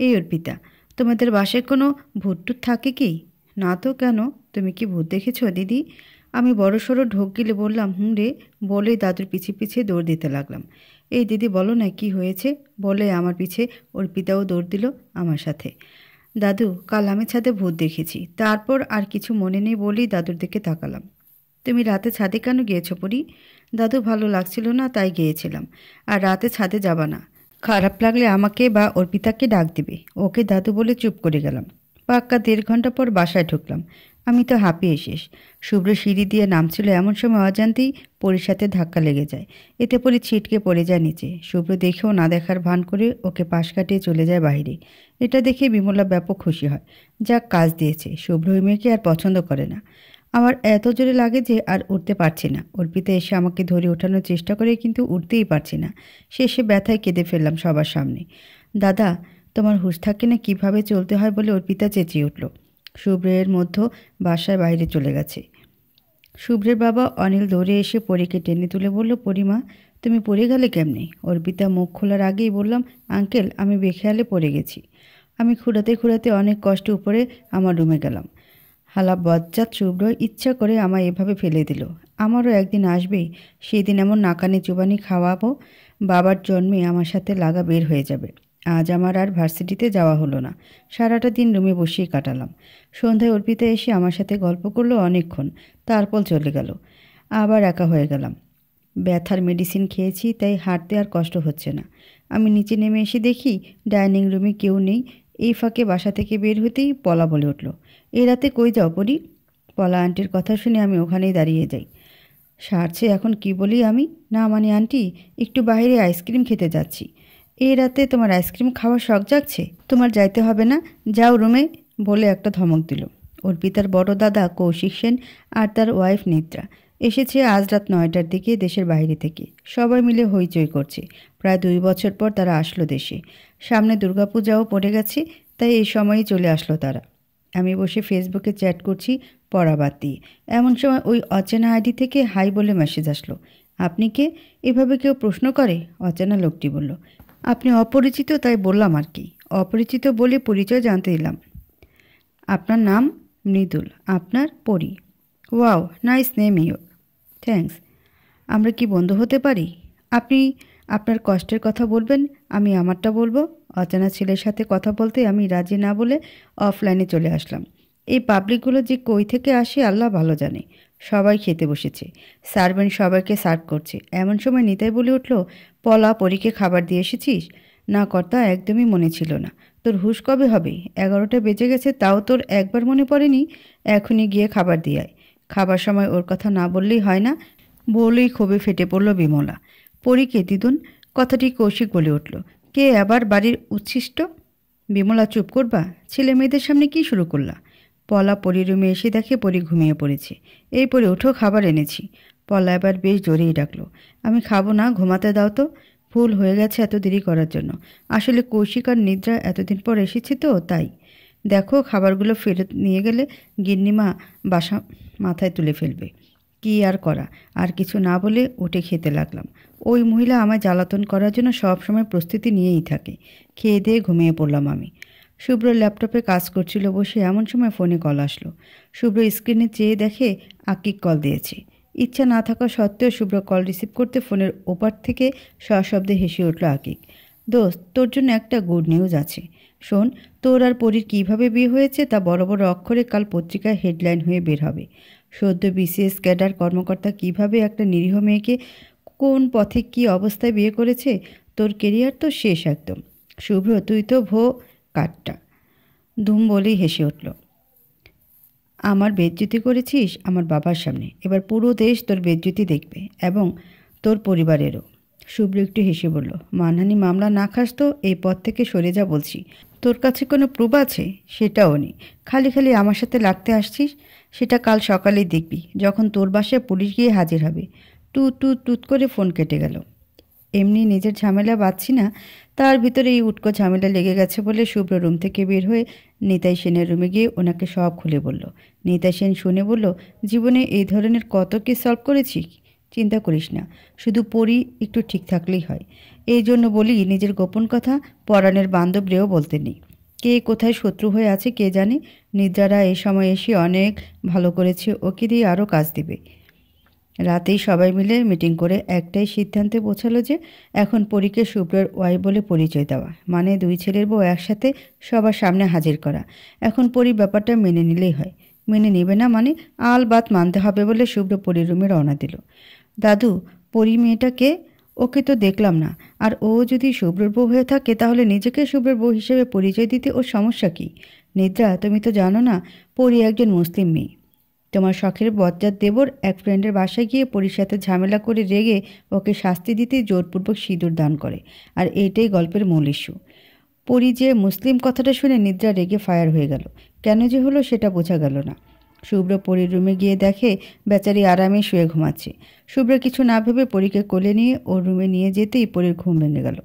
এই অর্পিতা, তোমাদের বাসায় কোনো ভূত টুত থাকে কি? না তো, কেন? তুমি কি ভূত দেখেছো দিদি? আমি বড়সড় ঢোক গিলে বললাম, হুম রে, বলেই দাদুর পিছে পিছে দৌড় দিতে লাগলাম। এই দিদি বলো না কি হয়েছে, বলে আমার পিছে অর্পিতাও দৌড় দিল আমার সাথে। দাদু, কাল আমি ছাদে ভূত দেখেছি। তারপর আর কিছু মনে নেই বলেই দাদুর দিকে তাকালাম। তুমি রাতে ছাদে কেন গিয়েছো পরি? দাদু, ভালো লাগছিল না তাই গিয়েছিলাম। আর রাতে ছাদে যাবা না, খারাপ লাগলে আমাকে বা অর্পিতাকে ডাক দিবে। ওকে দাদু বলে চুপ করে গেলাম। পাক্কা 1.5 ঘন্টা পর বাসায় ঢুকলাম। আমি তো হাঁপিয়ে শেষ। শুভ্র সিঁড়ি দিয়ে নামছিল, এমন সময় অজান্তেই পরির সাথে ধাক্কা লেগে যায়। এতে পরি ছিটকে পড়ে যায় নিচে। শুভ্র দেখেও না দেখার ভান করে ওকে পাশ কাটিয়ে চলে যায় বাইরে। এটা দেখে বিমলা ব্যাপক খুশি হয়। যাক, কাজ দিয়েছে। শুভ্র ওই মেয়েকে আর পছন্দ করে না। আমার এত জোরে লাগে যে আর উঠতে পারছি না। অর্পিতা এসে আমাকে ধরে ওঠানোর চেষ্টা করে, কিন্তু উঠতেই পারছি না। শেষে ব্যথায় কেঁদে ফেললাম সবার সামনে। দাদা, তোমার হুঁশ থাকে না কিভাবে চলতে হয় বলে অর্পিতা চেঁচিয়ে উঠল। শুভ্রের মধ্যে বাসায় বাইরে চলে গেছে। শুভ্রের বাবা অনিল দৌড়ে এসে পরীকে টেনে তুলে বলল, পরিমা, তুমি পড়ে গেলে কেমনে? অর্পিতা মুখ খোলার আগেই বললাম, আঙ্কেল, আমি বেখেয়ালে পড়ে গেছি। আমি খুঁড়াতে খুঁড়াতে অনেক কষ্ট উপরে আমার রুমে গেলাম। হালা বজ্জাত শুভ্র ইচ্ছা করে আমায় এভাবে ফেলে দিল। আমারও একদিন আসবেই, সেই দিন এমন নাকানি চুবানি খাওয়াবো, বাবার জন্মে আমার সাথে লাগা বের হয়ে যাবে। আজ আমার আর ভার্সিটিতে যাওয়া হলো না। সারাটা দিন রুমে বসেই কাটালাম। সন্ধ্যায় অর্পিতা এসে আমার সাথে গল্প করলো অনেকক্ষণ, তারপর চলে গেল। আবার একা হয়ে গেলাম। ব্যথার মেডিসিন খেয়েছি, তাই হাঁটতে আর কষ্ট হচ্ছে না। আমি নিচে নেমে এসে দেখি ডাইনিং রুমে কেউ নেই। এই ফাঁকে বাসা থেকে বের হতেই পলা বলে উঠল, এই রাতে কই যাও পরি? পলা আন্টির কথা শুনে আমি ওখানেই দাঁড়িয়ে যাই। সারছে এখন কি বলি আমি? না মানে আন্টি, একটু বাইরে আইসক্রিম খেতে যাচ্ছি। এই রাতে তোমার আইসক্রিম খাওয়ার শখ জাগছে? তোমার যাইতে হবে না, যাও রুমে, বলে একটা ধমক দিল। অর্পিতার বড় দাদা কৌশিক সেন আর তার ওয়াইফ নিদ্রা এসেছে আজ রাত 9টার দিকে দেশের বাইরে থেকে। সবাই মিলে হইচই করছে। প্রায় 2 বছর পর তারা আসলো দেশে। সামনে দুর্গাপূজাও পড়ে গেছে, তাই এই সময়ই চলে আসলো তারা। আমি বসে ফেসবুকে চ্যাট করছি পড়া বাদ দিয়ে। এমন সময় ওই অচেনা আইডি থেকে হাই বলে মেসেজ আসলো। আপনি কে? এভাবে কেউ প্রশ্ন করে? অচেনা লোকটি বলল, আপনি অপরিচিত তাই বললাম আর কি। অপরিচিত বলে পরিচয় জানতে দিলাম। আপনার নাম? মৃদুল। আপনার? পরি। Wow, nice name your. Thanks. আমরা কি বন্ধু হতে পারি? আপনি আপনার কষ্টের কথা বলবেন, আমি আমারটা বলবো। অচেনা ছেলের সাথে কথা বলতে আমি রাজি না বলে অফলাইনে চলে আসলাম। এই পাবলিকগুলো যে কই থেকে আসে আল্লাহ ভালো জানে। সবাই খেতে বসেছে। সার্ভেন্ট সবাইকে সার্ভ করছে। এমন সময় নিতাই বলে উঠল, পলা, পরীকে খাবার দিয়ে এসেছিস? না কর্তা, একদমই মনে ছিল না। তোর হুঁশ কবে হবে? 11টা বেজে গেছে, তাও তোর একবার মনে পড়েনি? এখনই গিয়ে খাবার দিয়ে আয়। খাবার সময় ওর কথা না বললেই হয় না, বলেই ক্ষোভে ফেটে পড়ল বিমলা। পরীকে দিদুন? কথাটি কৌশিক বলে উঠল। কে আবার বাড়ির উচ্ছিষ্ট? বিমলা, চুপ করবা? ছেলে মেয়েদের সামনে কি শুরু করলা? পলা পরি রুমে এসে দেখে পরি ঘুমিয়ে পড়েছে। এই পরে ওঠো, খাবার এনেছি। পলা এবার বেশ জোরেই ডাকলো, আমি খাবো না, ঘুমাতে দাও তো। ভুল হয়ে গেছে এত দেরি করার জন্য। আসলে কৌশিক আর নিদ্রা এতদিন পর এসেছে তো তাই। দেখো, খাবারগুলো ফেরত নিয়ে গেলে গিন্নিমা বাসা মাথায় তুলে ফেলবে। কি আর করা, আর কিছু না বলে উঠে খেতে লাগলাম। ওই মহিলা আমায় জ্বালাতন করার জন্য সবসময় প্রস্তুতি নিয়েই থাকে। খেয়ে দিয়ে ঘুমিয়ে পড়লাম আমি। শুভ্র ল্যাপটপে কাজ করছিল বসে, এমন সময় ফোনে কল আসলো। শুভ্র স্ক্রিনে চেয়ে দেখে আকিক কল দিয়েছে। ইচ্ছা না থাকা সত্ত্বেও শুভ্র কল রিসিভ করতে ফোনের ওপার থেকে সশব্দে হেসে উঠল আকিক। দোস্ত, তোর জন্য একটা গুড নিউজ আছে। শোন, তোর আর পরীর কীভাবে বিয়ে হয়েছে তা বড় বড় অক্ষরে কাল পত্রিকায় হেডলাইন হয়ে বের হবে। সদ্য বিসিএস ক্যাডার কর্মকর্তা কিভাবে একটা নিরীহ মেয়েকে কোন পথে কি অবস্থায় বিয়ে করেছে। তোর কেরিয়ার তো শেষ একদম। শুভ্র, তুই তো কাঠটা। ধুম বলেই হেসে উঠল। আমার বেজ্জতি করেছিস আমার বাবার সামনে, এবার পুরো দেশ তোর বেজ্জতি দেখবে, এবং তোর পরিবারেরও। শুভ্র একটু হেসে বলল, মানহানি মামলা না খাস তো এই পথ থেকে সরে যা বলছি। তোর কাছে কোনো প্রুফ আছে? সেটাও নেই, খালি খালি আমার সাথে লাগতে আসছিস। সেটা কাল সকালেই দেখবি, যখন তোর বাসায় পুলিশ গিয়ে হাজির হবে। টুত টুত টুত করে ফোন কেটে গেল। এমনি নিজের ঝামেলা বাঁধছি না, তার ভিতরে এই উটকো ঝামেলা লেগে গেছে বলে শুভ্র রুম থেকে বের হয়ে নিতাই সেনের রুমে গিয়ে ওনাকে সব খুলে বলল। নিতাই সেন শুনে বলল, জীবনে এই ধরনের কত কেস সলভ করেছি, চিন্তা করিস না, শুধু পড়ি একটু ঠিক থাকলেই হয়। এই জন্য বলি, নিজের গোপন কথা পরাণের বান্ধবরেও বলতে নেই। কে কোথায় শত্রু হয়ে আছে কে জানে। নিদ্রারা এই সময় এসে অনেক ভালো করেছে, ওকে দিয়ে আরও কাজ দিবে। রাতেই সবাই মিলে মিটিং করে একটাই সিদ্ধান্তে পৌঁছালো যে এখন পরীকে শুভ্রের ওয়াইফ বলে পরিচয় দেওয়া, মানে দুই ছেলের বউ একসাথে সবার সামনে হাজির করা। এখন পরি ব্যাপারটা মেনে নিলেই হয়, মেনে নেবে না মানে আলবাত মানতে হবে বলে শুভ্র পরীর রুমে রওনা দিল। দাদু, পরি মেয়েটাকে? ওকে তো দেখলাম না, আর ও যদি শুভ্রের বউ হয়ে থাকে তাহলে নিজেকে শুভ্রের বউ হিসেবে পরিচয় দিতে ওর সমস্যা কী? নিদ্রা, তুমি তো জানো না পরি একজন মুসলিম মেয়ে। তোমার শখের বজ্জাত দেবর এক ফ্রেন্ডের বাসায় গিয়ে পরীর সাথে ঝামেলা করে রেগে ওকে শাস্তি দিতে জোরপূর্বক সিঁদুর দান করে, আর এইটাই গল্পের মূল ইস্যু। পরি যে মুসলিম কথাটা শুনে নিদ্রা রেগে ফায়ার হয়ে গেল। কেন যে হলো সেটা বোঝা গেল না। শুভ্র পরীর রুমে গিয়ে দেখে বেচারি আরামে শুয়ে ঘুমাচ্ছে। শুভ্র কিছু না ভেবে পরীকে কোলে নিয়ে ওর রুমে নিয়ে যেতেই পরীর ঘুম ভেঙে গেল।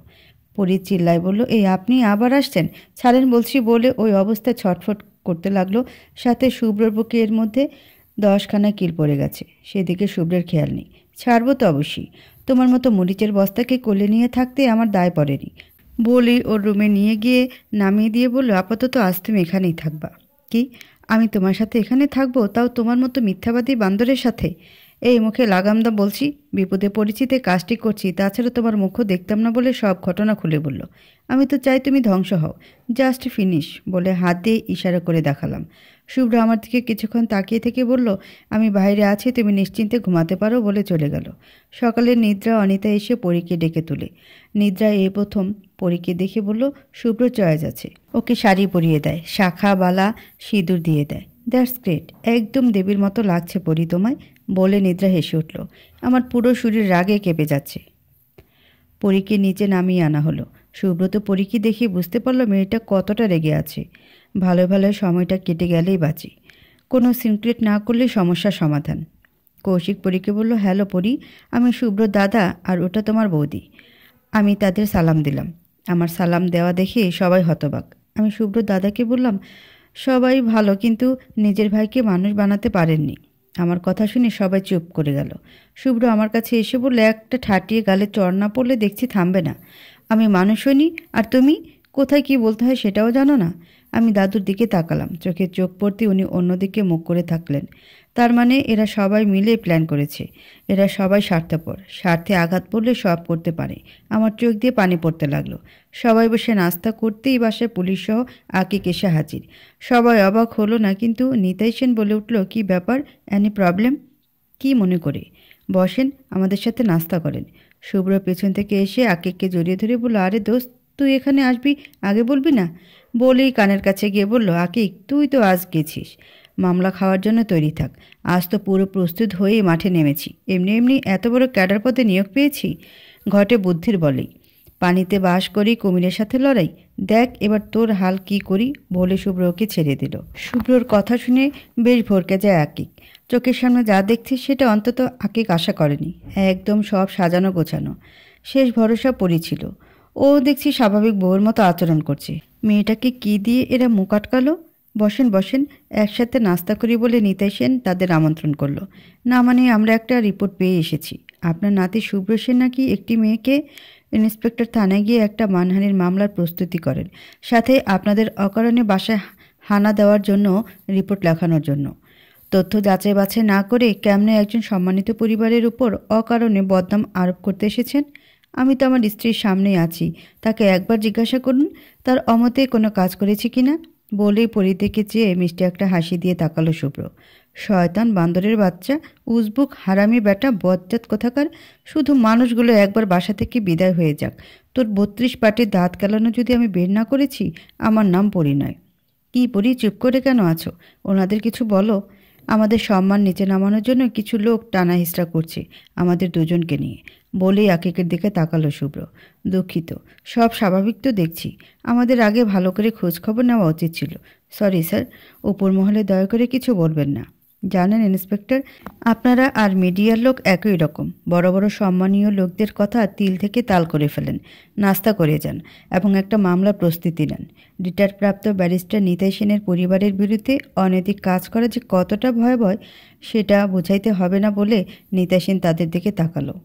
পরী চিল্লায় বলল, এই আপনি আবার আসছেন, ছাড়েন বলছি বলে ওই অবস্থায় ছটফট করতে লাগলো। সাথে শুভ্রর বুকে এর মধ্যে 10খানা কিল পড়ে গেছে, সেদিকে শুভ্রের খেয়াল নেই। ছাড়বো তো অবশ্যই, তোমার মতো মরিচের বস্তাকে কোলে নিয়ে থাকতে আমার দায় পড়েনি বলি ওর রুমে নিয়ে গিয়ে নামিয়ে দিয়ে বলল, আপাতত আজ তুমি এখানেই থাকবা। কি, আমি তোমার সাথে এখানে থাকবো, তাও তোমার মতো মিথ্যাবাদী বান্দরের সাথে? এই মুখে লাগামদা বলছি, বিপদে পরিচিতে কাজটি করছি, তাছাড়া তোমার মুখও দেখতাম না বলে সব ঘটনা খুলে বলল। আমি তো চাই তুমি ধ্বংস হও, জাস্ট ফিনিশ বলে হাত দিয়ে ইশারা করে দেখালাম। শুভ্র আমার দিকে কিছুক্ষণ তাকিয়ে থেকে বলল, আমি বাইরে আছি, তুমি নিশ্চিন্তে ঘুমাতে পারো বলে চলে গেল। সকালে নিদ্রা অনিতা এসে পরীকে ডেকে তুলে। নিদ্রা এই প্রথম পরীকে দেখে বলল, শুভ্র চয়েস আছে। ওকে শাড়ি পরিয়ে দেয়, শাখা বালা সিঁদুর দিয়ে দেয়। দ্যাটস গ্রেট, একদম দেবীর মতো লাগছে পরি তোমায় বলে নিদ্রা হেসে উঠল। আমার পুরো শরীর রাগে কেঁপে যাচ্ছে। পরীকে নিচে নামিয়ে আনা হলো। সুব্রত পরীকে দেখে বুঝতে পারল মেয়েটা কতটা রেগে আছে। ভালো ভালো সময়টা কেটে গেলেই বাঁচি, কোনো সিনক্রেট না করলে সমস্যার সমাধান। কৌশিক পরীকে বলল, হ্যালো পরী, আমি শুভ্র দাদা আর ওটা তোমার বৌদি। আমি তাদের সালাম দিলাম। আমার সালাম দেওয়া দেখে সবাই হতবাক। আমি শুভ্র দাদাকে বললাম, সবাই ভালো, কিন্তু নিজের ভাইকে মানুষ বানাতে পারেননি। আমার কথা শুনে সবাই চুপ করে গেল। শুভ্র আমার কাছে এসে বললে, একটা ঠাটিয়ে গালে চড় না পড়লে দেখছি থামবে না। আমি মানুষ হইনি, আর তুমি কোথায় কি বলতে হয় সেটাও জানো না? আমি দাদুর দিকে তাকালাম, চোখে চোখ পড়তে উনি অন্যদিকে মুখ করে থাকলেন। তার মানে এরা সবাই মিলে প্ল্যান করেছে। এরা সবাই স্বার্থপর, স্বার্থে আঘাত পড়লে সব করতে পারে। আমার চোখ দিয়ে পানি পড়তে লাগলো। সবাই বসে নাস্তা করতেই বাসায় পুলিশ সহ আকিক এসে হাজির। সবাই অবাক হলো না, কিন্তু নিতাই সেন বলে উঠল, কি ব্যাপার, এনি প্রবলেম? কি মনে করে? বসেন, আমাদের সাথে নাস্তা করেন। শুভ্র পেছন থেকে এসে আকিককে জড়িয়ে ধরে বলল, আরে দোস্ত, তুই এখানে আসবি, আগে বলবি না? বলেই কানের কাছে গিয়ে বলল, আকিক, তুই তো আজ গেছিস, মামলা খাওয়ার জন্য তৈরি থাক। আজ তো পুরো প্রস্তুত হয়ে মাঠে নেমেছি। এমনি এমনি এত বড় ক্যাডার পদে নিয়োগ পেয়েছি, ঘটে বুদ্ধির বলেই। পানিতে বাস করি, কুমিরের সাথে লড়াই, দেখ এবার তোর হাল কি করি বলে শুভ্রকে ছেড়ে দিল। শুভ্রর কথা শুনে বেশ ভরকে যায় আকিক। চোখের সামনে যা দেখছি সেটা অন্তত আকিক আশা করেনি। একদম সব সাজানো গোছানো, শেষ ভরসা পড়েছিল। ও দেখছি স্বাভাবিক বউয়ের মতো আচরণ করছে। মেয়েটাকে কি দিয়ে এরা মুখ আটকালো? বসেন বসেন, একসাথে নাস্তা করি বলে নিতাই সেন তাদের আমন্ত্রণ করলো। না মানে আমরা একটা রিপোর্ট পেয়ে এসেছি, আপনার নাতি শুভ্র সেন নাকি একটি মেয়েকে ইন্সপেক্টর থানায় গিয়ে একটা মানহানির মামলার প্রস্তুতি করেন, সাথে আপনাদের অকারণে বাসায় হানা দেওয়ার জন্য রিপোর্ট লেখানোর জন্য। তথ্য যাচাই বাছাই না করে কেমনে একজন সম্মানিত পরিবারের উপর অকারণে বদনাম আরোপ করতে এসেছেন? আমি তো আমার স্ত্রীর সামনেই আছি, তাকে একবার জিজ্ঞাসা করুন তার অমতে কোনো কাজ করেছি কিনা। বলেই পরিদিকে চেয়ে মিষ্টি একটা হাসি দিয়ে তাকালো শুভ্র। শয়তান বান্দরের বাচ্চা, উজবুক হারামি বেটা, বজ্জাত কোথাকার। শুধু মানুষগুলো একবার বাসা থেকে বিদায় হয়ে যাক, তোর 32 পাটির দাঁত কেলানো যদি আমি বের না করেছি, আমার নাম পরি নয়। কি পরি, চুপ করে কেন আছো? ওনাদের কিছু বলো। আমাদের সম্মান নিচে নামানোর জন্য কিছু লোক টানা হিসড়া করছে আমাদের দুজনকে নিয়ে। বলেই আকিকের দিকে তাকালো শুভ্র। দুঃখিত, সব স্বাভাবিক তো দেখছি। আমাদের আগে ভালো করে খোঁজখবর নেওয়া উচিত ছিল। সরি স্যার, উপর মহলে দয়া করে কিছু বলবেন না। জানেন ইন্সপেক্টর, আপনারা আর মিডিয়ার লোক একই রকম। বড় বড় সম্মানীয় লোকদের কথা তিল থেকে তাল করে ফেলেন, নাস্তা করে যান এবং একটা মামলার প্রস্তুতি নেন। রিটায়ারপ্রাপ্ত ব্যারিস্টার নিতাই সেনের পরিবারের বিরুদ্ধে অনৈতিক কাজ করা যে কতটা ভয়াবহ সেটা বোঝাইতে হবে না বলে নিতাই সেন তাদের দিকে তাকালো।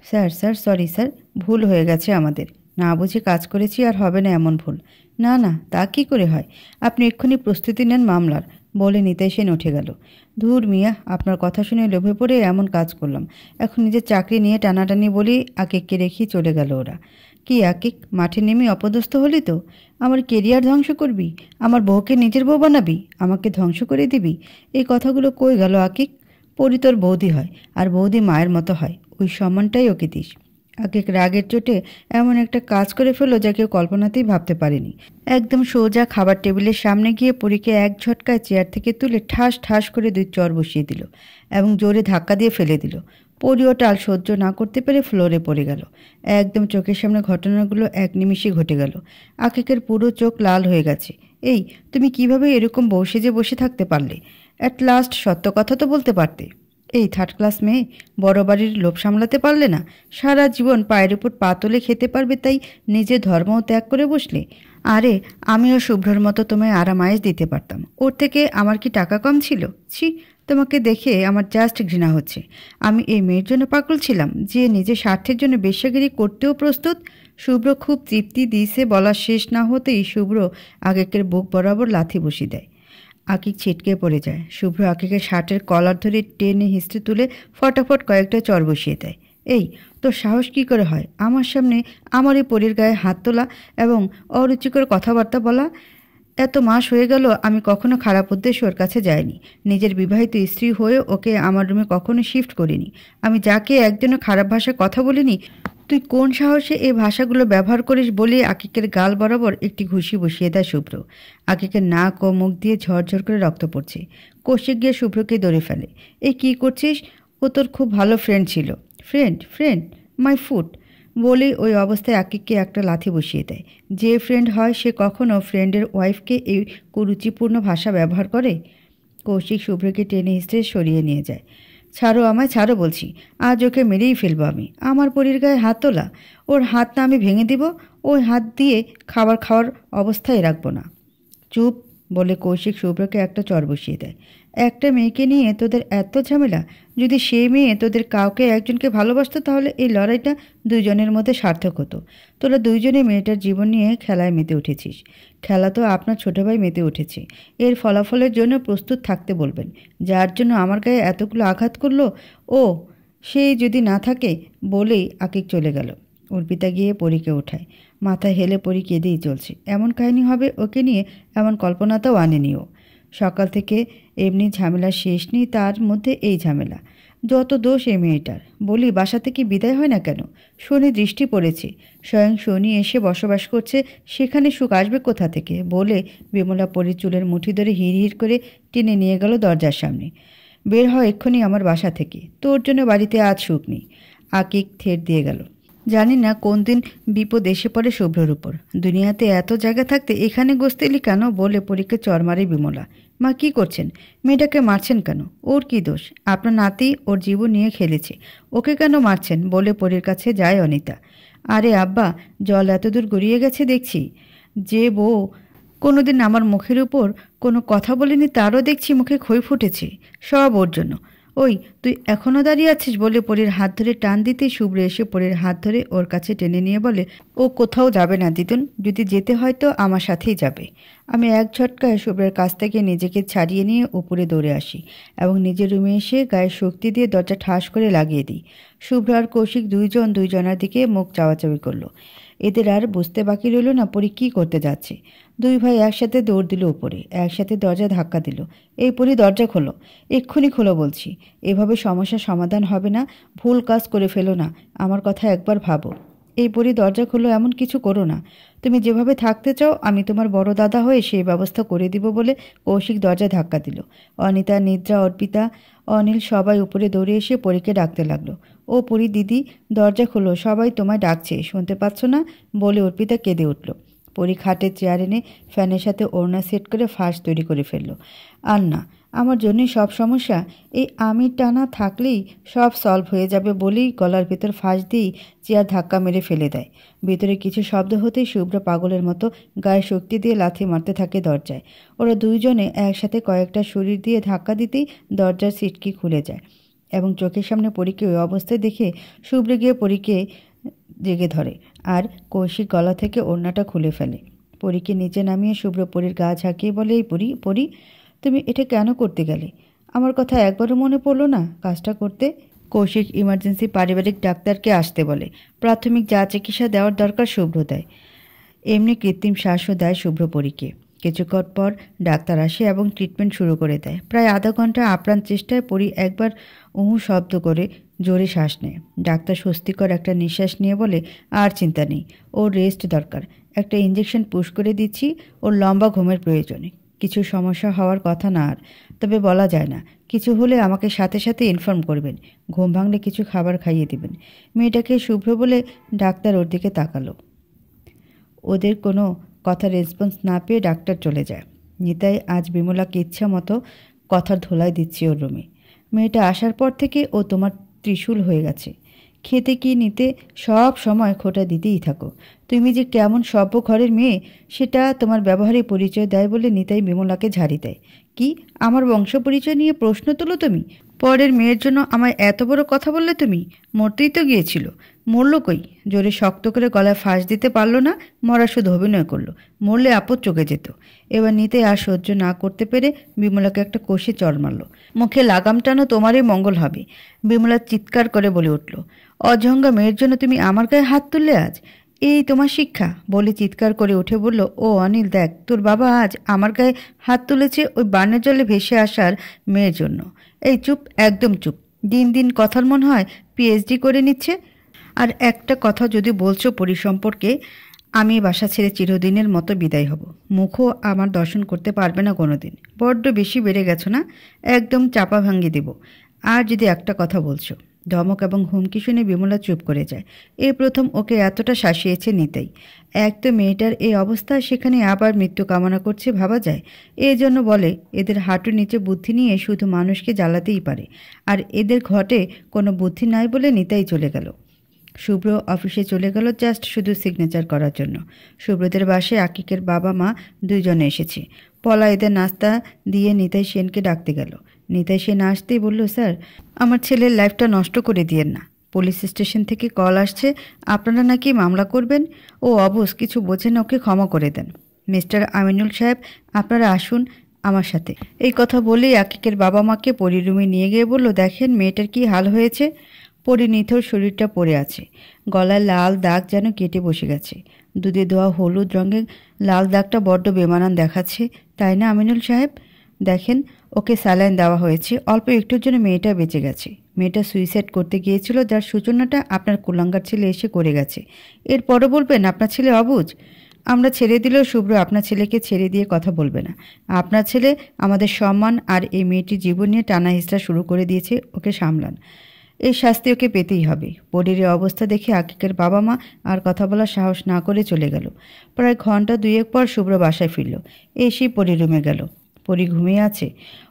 স্যার স্যার সরি স্যার, ভুল হয়ে গেছে আমাদের। না বুঝে কাজ করেছি, আর হবে না এমন ভুল। না না, তা কী করে হয়? আপনি এক্ষুনি প্রস্তুতি নেন মামলার, বলে নিতাই সেন উঠে গেল। ধুর মিয়া, আপনার কথা শুনে লোভে পড়ে এমন কাজ করলাম। এখন নিজের চাকরি নিয়ে টানাটানি বলেই আকিককে রেখেই চলে গেল ওরা। কি আকিক, মাঠে নেমে অপদস্থ হলি তো? আমার কেরিয়ার ধ্বংস করবি? আমার বউকে নিজের বউ বানাবি? আমাকে ধ্বংস করে দিবি? এই কথাগুলো কই গেল আকিক? পরি তোর বৌদি হয়, আর বৌদি মায়ের মতো হয়, ওই সম্মানটাই ওকে দিস। আকিক রাগের চোটে এমন একটা কাজ করে ফেললো যা কেউ কল্পনাতেই ভাবতে পারেনি। একদম সোজা খাবার টেবিলের সামনে গিয়ে পরীকে এক ঝটকায় চেয়ার থেকে তুলে ঠাস ঠাস করে 2 চর বসিয়ে দিল এবং জোরে ধাক্কা দিয়ে ফেলে দিল। পরিও টাল সহ্য না করতে পেরে ফ্লোরে পড়ে গেল। একদম চোখের সামনে ঘটনাগুলো এক নিমিষে ঘটে গেল। আকিকের পুরো চোখ লাল হয়ে গেছে। এই, তুমি কিভাবে এরকম বউ সেজে বসে থাকতে পারলে? অ্যাট লাস্ট সত্য কথা তো বলতে পারতে। এই থার্ড ক্লাস মেয়ে, বড় বাড়ির লোভ সামলাতে পারলে না? সারা জীবন পায়ের উপর পা তুলে খেতে পারবে তাই নিজের ধর্মও ত্যাগ করে বসলে। আরে, আমিও শুভ্রর মতো তোমায় আরামায়েশ দিতে পারতাম। ওর থেকে আমার কি টাকা কম ছিল? ছি, তোমাকে দেখে আমার জাস্ট ঘৃণা হচ্ছে। আমি এই মেয়ের জন্য পাগল ছিলাম যে নিজের স্বার্থের জন্য বেশ্যাগিরি করতেও প্রস্তুত। শুভ্র খুব তৃপ্তি দিয়েছে বলা শেষ না হতেই শুভ্র আকিকের বুক বরাবর লাথি বসিয়ে দেয়। আকিক ছিটকে পড়ে যায়। শুভ্র আকিকের শার্টের কলার ধরে টেনে হিস্ট্রি তুলে ফটাফট কয়েকটা চর বসিয়ে দেয়। এই, তোর সাহস কী করে হয় আমার সামনে আমার এই পরীর গায়ে হাত তোলা এবং অরুচিকর কথাবার্তা বলা? এত মাস হয়ে গেল আমি কখনো খারাপ উদ্দেশ্যে ওর কাছে যাইনি। নিজের বিবাহিত স্ত্রী হয়ে ওকে আমার রুমে কখনো শিফট করিনি। আমি যাকে একজনও খারাপ ভাষায় কথা বলিনি, তুই কোন সাহসে এই ভাষাগুলো ব্যবহার করিস বলে আকিকের গাল বরাবর একটি ঘুষি বসিয়ে দেয় শুভ্র। আকিকের নাক ও মুখ দিয়ে ঝরঝর করে রক্ত পড়ছে। কৌশিক গিয়ে শুভ্রকে ধরে ফেলে। এই কী করছিস? ও তোর খুব ভালো ফ্রেন্ড ছিল। ফ্রেন্ড ফ্রেন্ড মাই ফুট, বলেই ওই অবস্থায় আকিককে একটা লাথি বসিয়ে দেয়। যে ফ্রেন্ড হয় সে কখনো ফ্রেন্ডের ওয়াইফকে এই কুরুচিপূর্ণ ভাষা ব্যবহার করে? কৌশিক শুভ্রকে টেনে হিস্ট্রে সরিয়ে নিয়ে যায়। ছাড়ো আমায়, ছাড়ো বলছি। আজ ওকে মেরেই ফেলবো আমি। আমার পরীর গায়ে হাত তোলা? ওর হাত না আমি ভেঙে দিব। ওই হাত দিয়ে খাবার খাওয়ার অবস্থায় রাখবো না। চুপ, বলে কৌশিক শুভ্রকে একটা চর বসিয়ে দেয়। একটা মেয়েকে নিয়ে তোদের এত ঝামেলা? যদি সেই মেয়ে তোদের কাউকে একজনকে ভালোবাসতো তাহলে এই লড়াইটা দুজনের মধ্যে সার্থক হতো। তোরা দুইজনে মেয়েটার জীবন নিয়ে খেলায় মেতে উঠেছিস। খেলা তো আপনার ছোটো ভাই মেতে উঠেছে। এর ফলাফলের জন্য প্রস্তুত থাকতে বলবেন। যার জন্য আমার গায়ে এতগুলো আঘাত করলো ও সেই যদি না থাকে, বলেই আকিক চলে গেল। অর্পিতা গিয়ে পরীকে ওঠায়। মাথায় হেলে পরি কেঁদেই চলছে। এমন কাহিনী হবে ওকে নিয়ে এমন কল্পনাটাও আনেনিও। সকাল থেকে এমনি ঝামেলা শেষ নেই, তার মধ্যে এই ঝামেলা। যত দোষ এই মেয়েটার। বলি, বাসা থেকে বিদায় হয় না কেন? শনি দৃষ্টি পড়েছে, স্বয়ং শনি এসে বসবাস করছে, সেখানে সুখ আসবে কোথা থেকে? বলে বিমলা পরীর চুলের মুঠি ধরে হিড় করে টেনে নিয়ে গেল দরজার সামনে। বের হয় এক্ষুনি আমার বাসা থেকে, তোর জন্য বাড়িতে আজ সুখ নেই। আকিক থেট দিয়ে গেল। জানি না কোন দিন বিপদ এসে পড়ে শুভ্রর উপর। দুনিয়াতে এত জায়গা থাকতে এখানে গোস্তেলি কেন? বলে পরীকে চর মারে বিমলা। মা, কি করছেন? মেয়েটাকে মারছেন কেন? ওর কি দোষ? আপনার নাতি ওর জীবন নিয়ে খেলেছে, ওকে কেন মারছেন? বলে পরীর কাছে যায় অনিতা। আরে আব্বা, জল এতদূর গড়িয়ে গেছে দেখছি। যে বউ কোনোদিন আমার মুখের উপর কোনো কথা বলেনি তারও দেখছি মুখে খই ফুটেছে। সব ওর জন্য। ওই, তুই এখনও দাঁড়িয়ে আছিস? বলে পরীর হাত ধরে টান দিতেই শুভ্র এসে পরীর হাত ধরে ওর কাছে টেনে নিয়ে বলে, ও কোথাও যাবে না দিদুন, যদি যেতে হয় তো আমার সাথেই যাবে। আমি এক ঝটকায় শুভ্রের কাছ থেকে নিজেকে ছাড়িয়ে নিয়ে উপরে দৌড়ে আসি এবং নিজের রুমে এসে গায়ে শক্তি দিয়ে দরজা ঠাস করে লাগিয়ে দিই। শুভ্র আর কৌশিক দুইজনার দিকে মুখ চাওয়াচাওয়ি করলো। এদের আর বুঝতে বাকি রইল না পরী কী করতে যাচ্ছে। দুই ভাই একসাথে দৌড় দিল উপরে, একসাথে দরজা ধাক্কা দিল। এই পরী, দরজা খোলো, এক্ষুনি খোলো বলছি। এভাবে সমস্যার সমাধান হবে না। ভুল কাজ করে ফেলো না, আমার কথা একবার ভাবো। এই পরী, দরজা খোলো, এমন কিছু করো না। তুমি যেভাবে থাকতে চাও আমি তোমার বড় দাদা হয়ে সেই ব্যবস্থা করে দিব। বলে কৌশিক দরজা ধাক্কা দিল। অনিতা, নিদ্রা, অর্পিতা, অনিল সবাই উপরে দৌড়ে এসে পরীকে ডাকতে লাগলো। ও পরি দিদি, দরজা খোলো, সবাই তোমায় ডাকছে, শুনতে পাচ্ছ না? বলে অর্পিতা কেঁদে উঠল। পরি খাটের চেয়ার এনে ফ্যানের সাথে ওড়না সেট করে ফাঁস তৈরি করে ফেলল। আর না, আমার জন্যই সব সমস্যা, এই আমির টানা থাকলেই সব সলভ হয়ে যাবে বলেই গলার ভেতর ফাঁস দিয়েই চেয়ার ধাক্কা মেরে ফেলে দেয়। ভেতরে কিছু শব্দ হতেই শুভ্র পাগলের মতো গায়ে শক্তি দিয়ে লাথি মারতে থাকে দরজায়। ওরা দুইজনে একসাথে কয়েকটা শরীর দিয়ে ধাক্কা দিতেই দরজার সিটকি খুলে যায় এবং চোখের সামনে পরীকে ওই অবস্থায় দেখে শুভ্র গিয়ে পরীকে জেগে ধরে আর কৌশিক গলা থেকে ওড়নাটা খুলে ফেলে। পরীকে নিচে নামিয়ে শুভ্র পরীর গা ঝাঁকিয়ে বলে, এই পরী, পরী, তুমি এটা কেন করতে গেলে? আমার কথা একবারও মনে পড়লো না কাজটা করতে? কৌশিক ইমার্জেন্সি পারিবারিক ডাক্তারকে আসতে বলে। প্রাথমিক যা চিকিৎসা দেওয়ার দরকার শুভ্র দেয়, এমনি কৃত্রিম শ্বাসও দেয় শুভ্র পরীকে। কিছুক্ষণ পর ডাক্তার আসে এবং ট্রিটমেন্ট শুরু করে দেয়। প্রায় আধা ঘন্টা আপ্রাণ চেষ্টায় পরী একবার উহু শব্দ করে জোরে শ্বাস নেয়। ডাক্তার স্বস্তিকর একটা নিঃশ্বাস নিয়ে বলে, আর চিন্তা নেই, ওর রেস্ট দরকার, একটা ইঞ্জেকশন পুশ করে দিচ্ছি, ওর লম্বা ঘুমের প্রয়োজনে। কিছু সমস্যা হওয়ার কথা না আর, তবে বলা যায় না, কিছু হলে আমাকে সাথে সাথে ইনফর্ম করবেন, ঘুম ভাঙলে কিছু খাবার খাইয়ে দিবেন। মেয়েটাকে শুভ্র বলে ডাক্তার ওর দিকে তাকালো। ওদের কোনো কথা রেসপন্স না পেয়ে ডাক্তার চলে যায়। নিতাই আজ বিমলাকে ইচ্ছা মতো কথার ধোলাই দিচ্ছে ওর রুমে। মেয়েটা আসার পর থেকে ও তোমার ত্রিশূল হয়ে গেছে। খেতে কি নিতে সব সময় খোঁটা দিতেই থাকো। তুমি যে কেমন সভ্য ঘরের মেয়ে সেটা তোমার ব্যবহারে পরিচয় দেয় বলে নিতাই বিমলাকে ঝাড়ি দেয়। কি আমার বংশ পরিচয় নিয়ে প্রশ্ন তোলো তুমি? পরের মেয়ের জন্য আমায় এত বড় কথা বললে তুমি? মরতেই তো গিয়েছিল, মরল কই? জোরে শক্ত করে গলায় ফাঁস দিতে পারলো না, মরা শুধু অভিনয় করলো। মরলে আপদ চোখে যেত। এবার নিতে আর সহ্য না করতে পেরে বিমলাকে একটা কষে চড় মারল। মুখে লাগাম টানো, তোমারই মঙ্গল হবে। বিমলা চিৎকার করে বলে উঠল, অঝঙ্গা মেয়ের জন্য তুমি আমার গায়ে হাত তুললে আজ? এই তোমার শিক্ষা? বলে চিৎকার করে উঠে বলল, ও অনিল, দেখ তোর বাবা আজ আমার গায়ে হাত তুলেছে ওই বানের জলে ভেসে আসার মেয়ের জন্য। এই চুপ, একদম চুপ। দিন দিন কথার মন হয় পিএইচডি করে নিচ্ছে। আর একটা কথা যদি বলছো পরি সম্পর্কে, আমি বাসা ছেড়ে চিরদিনের মতো বিদায় হব। মুখও আমার দর্শন করতে পারবে না কোনোদিন। বড্ড বেশি বেড়ে গেছো না? একদম চাপা ভাঙিয়ে দেব আর যদি একটা কথা বলছো। ধমক এবং হুমকি শুনে বিমলা চুপ করে যায়। এই প্রথম ওকে এতটা শাসিয়েছে নিতাই। এক তো মেয়েটার এই অবস্থা, সেখানে আবার মৃত্যু কামনা করছে, ভাবা যায়? এই জন্য বলে এদের হাঁটুর নিচে বুদ্ধি নিয়ে শুধু মানুষকে জ্বালাতেই পারে, আর এদের ঘটে কোনো বুদ্ধি নাই বলে নিতাই চলে গেল। শুভ্র অফিসে চলে গেল জাস্ট শুধু সিগনেচার করার জন্য। শুভ্রদের বাসায় আকিকের বাবা মা দুইজনে এসেছে। পলা এদের নাস্তা দিয়ে নিতাই সেনকে ডাকতে গেল। নিতাই সেন আসতেই বলল, স্যার, আমার ছেলের লাইফটা নষ্ট করে দিয়েন না। পুলিশ স্টেশন থেকে কল আসছে, আপনারা নাকি মামলা করবেন। ও অবশ, কিছু বোঝেন, ওকে ক্ষমা করে দেন। মিস্টার আমিনুল সাহেব, আপনারা আসুন আমার সাথে। এই কথা বলেই আকিকের বাবা মাকে পরি রুমে নিয়ে গিয়ে বলল, দেখেন মেয়েটার কি হাল হয়েছে। পরি নিথর শরীরটা পড়ে আছে, গলায় লাল দাগ যেন কেটে বসে গেছে। দুধে ধোয়া হলুদ রঙের লাল দাগটা বড্ড বেমানান দেখাচ্ছে, তাই না আমিনুল সাহেব? দেখেন, ওকে স্যালাইন দেওয়া হয়েছে, অল্প একটুর জন্য মেয়েটা বেঁচে গেছে। মেয়েটা সুইসাইড করতে গিয়েছিল, যার সূচনাটা আপনার কুলাঙ্গার ছেলে এসে করে গেছে। এরপরও বলবেন আপনার ছেলে অবুঝ? আমরা ছেড়ে দিলেও শুভ্র আপনার ছেলেকে ছেড়ে দিয়ে কথা বলবে না। আপনার ছেলে আমাদের সম্মান আর এই মেয়েটির জীবন নিয়ে টানা হিসড়া শুরু করে দিয়েছে, ওকে সামলান। এই শাস্তি ওকে পেতেই হবে। পরীর অবস্থা দেখে আকিকের বাবা মা আর কথা বলার সাহস না করে চলে গেল। প্রায় ঘন্টা দুয়েক পর শুভ্র বাসায় ফিরল। এসেই পরী রুমে গেল। পরী ঘুমিয়ে আছে।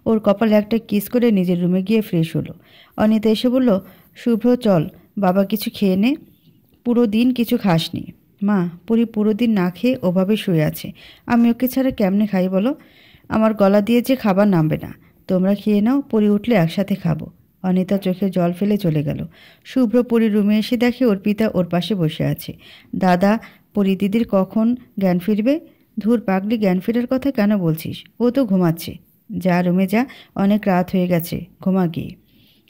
ওর কপালে একটা কিস করে নিজের রুমে গিয়ে ফ্রেশ হলো। অনিতা এসে বলল, শুভ্র চল, বাবা কিছু খেয়ে নে, পুরো দিন কিছু খাসনি। মা, পরী পুরো দিন না খেয়ে ওভাবে শুয়ে আছে, আমি ওকে ছাড়া কেমনে খাই বলো? আমার গলা দিয়ে যে খাবার নামবে না। তোমরা খেয়ে নাও, পরী উঠলে একসাথে খাবো। অনিতা চোখে জল ফেলে চলে গেল। শুভ্র পরীর রুমে এসে দেখে ওর পিতা ওর পাশে বসে আছে। দাদা, পরী দিদির কখন জ্ঞান ফিরবে? ধুর পাগলি, জ্ঞান ফেরার কথা কেন বলছিস? ও তো ঘুমাচ্ছে। যা রুমে যা, অনেক রাত হয়ে গেছে, ঘুমা গিয়ে।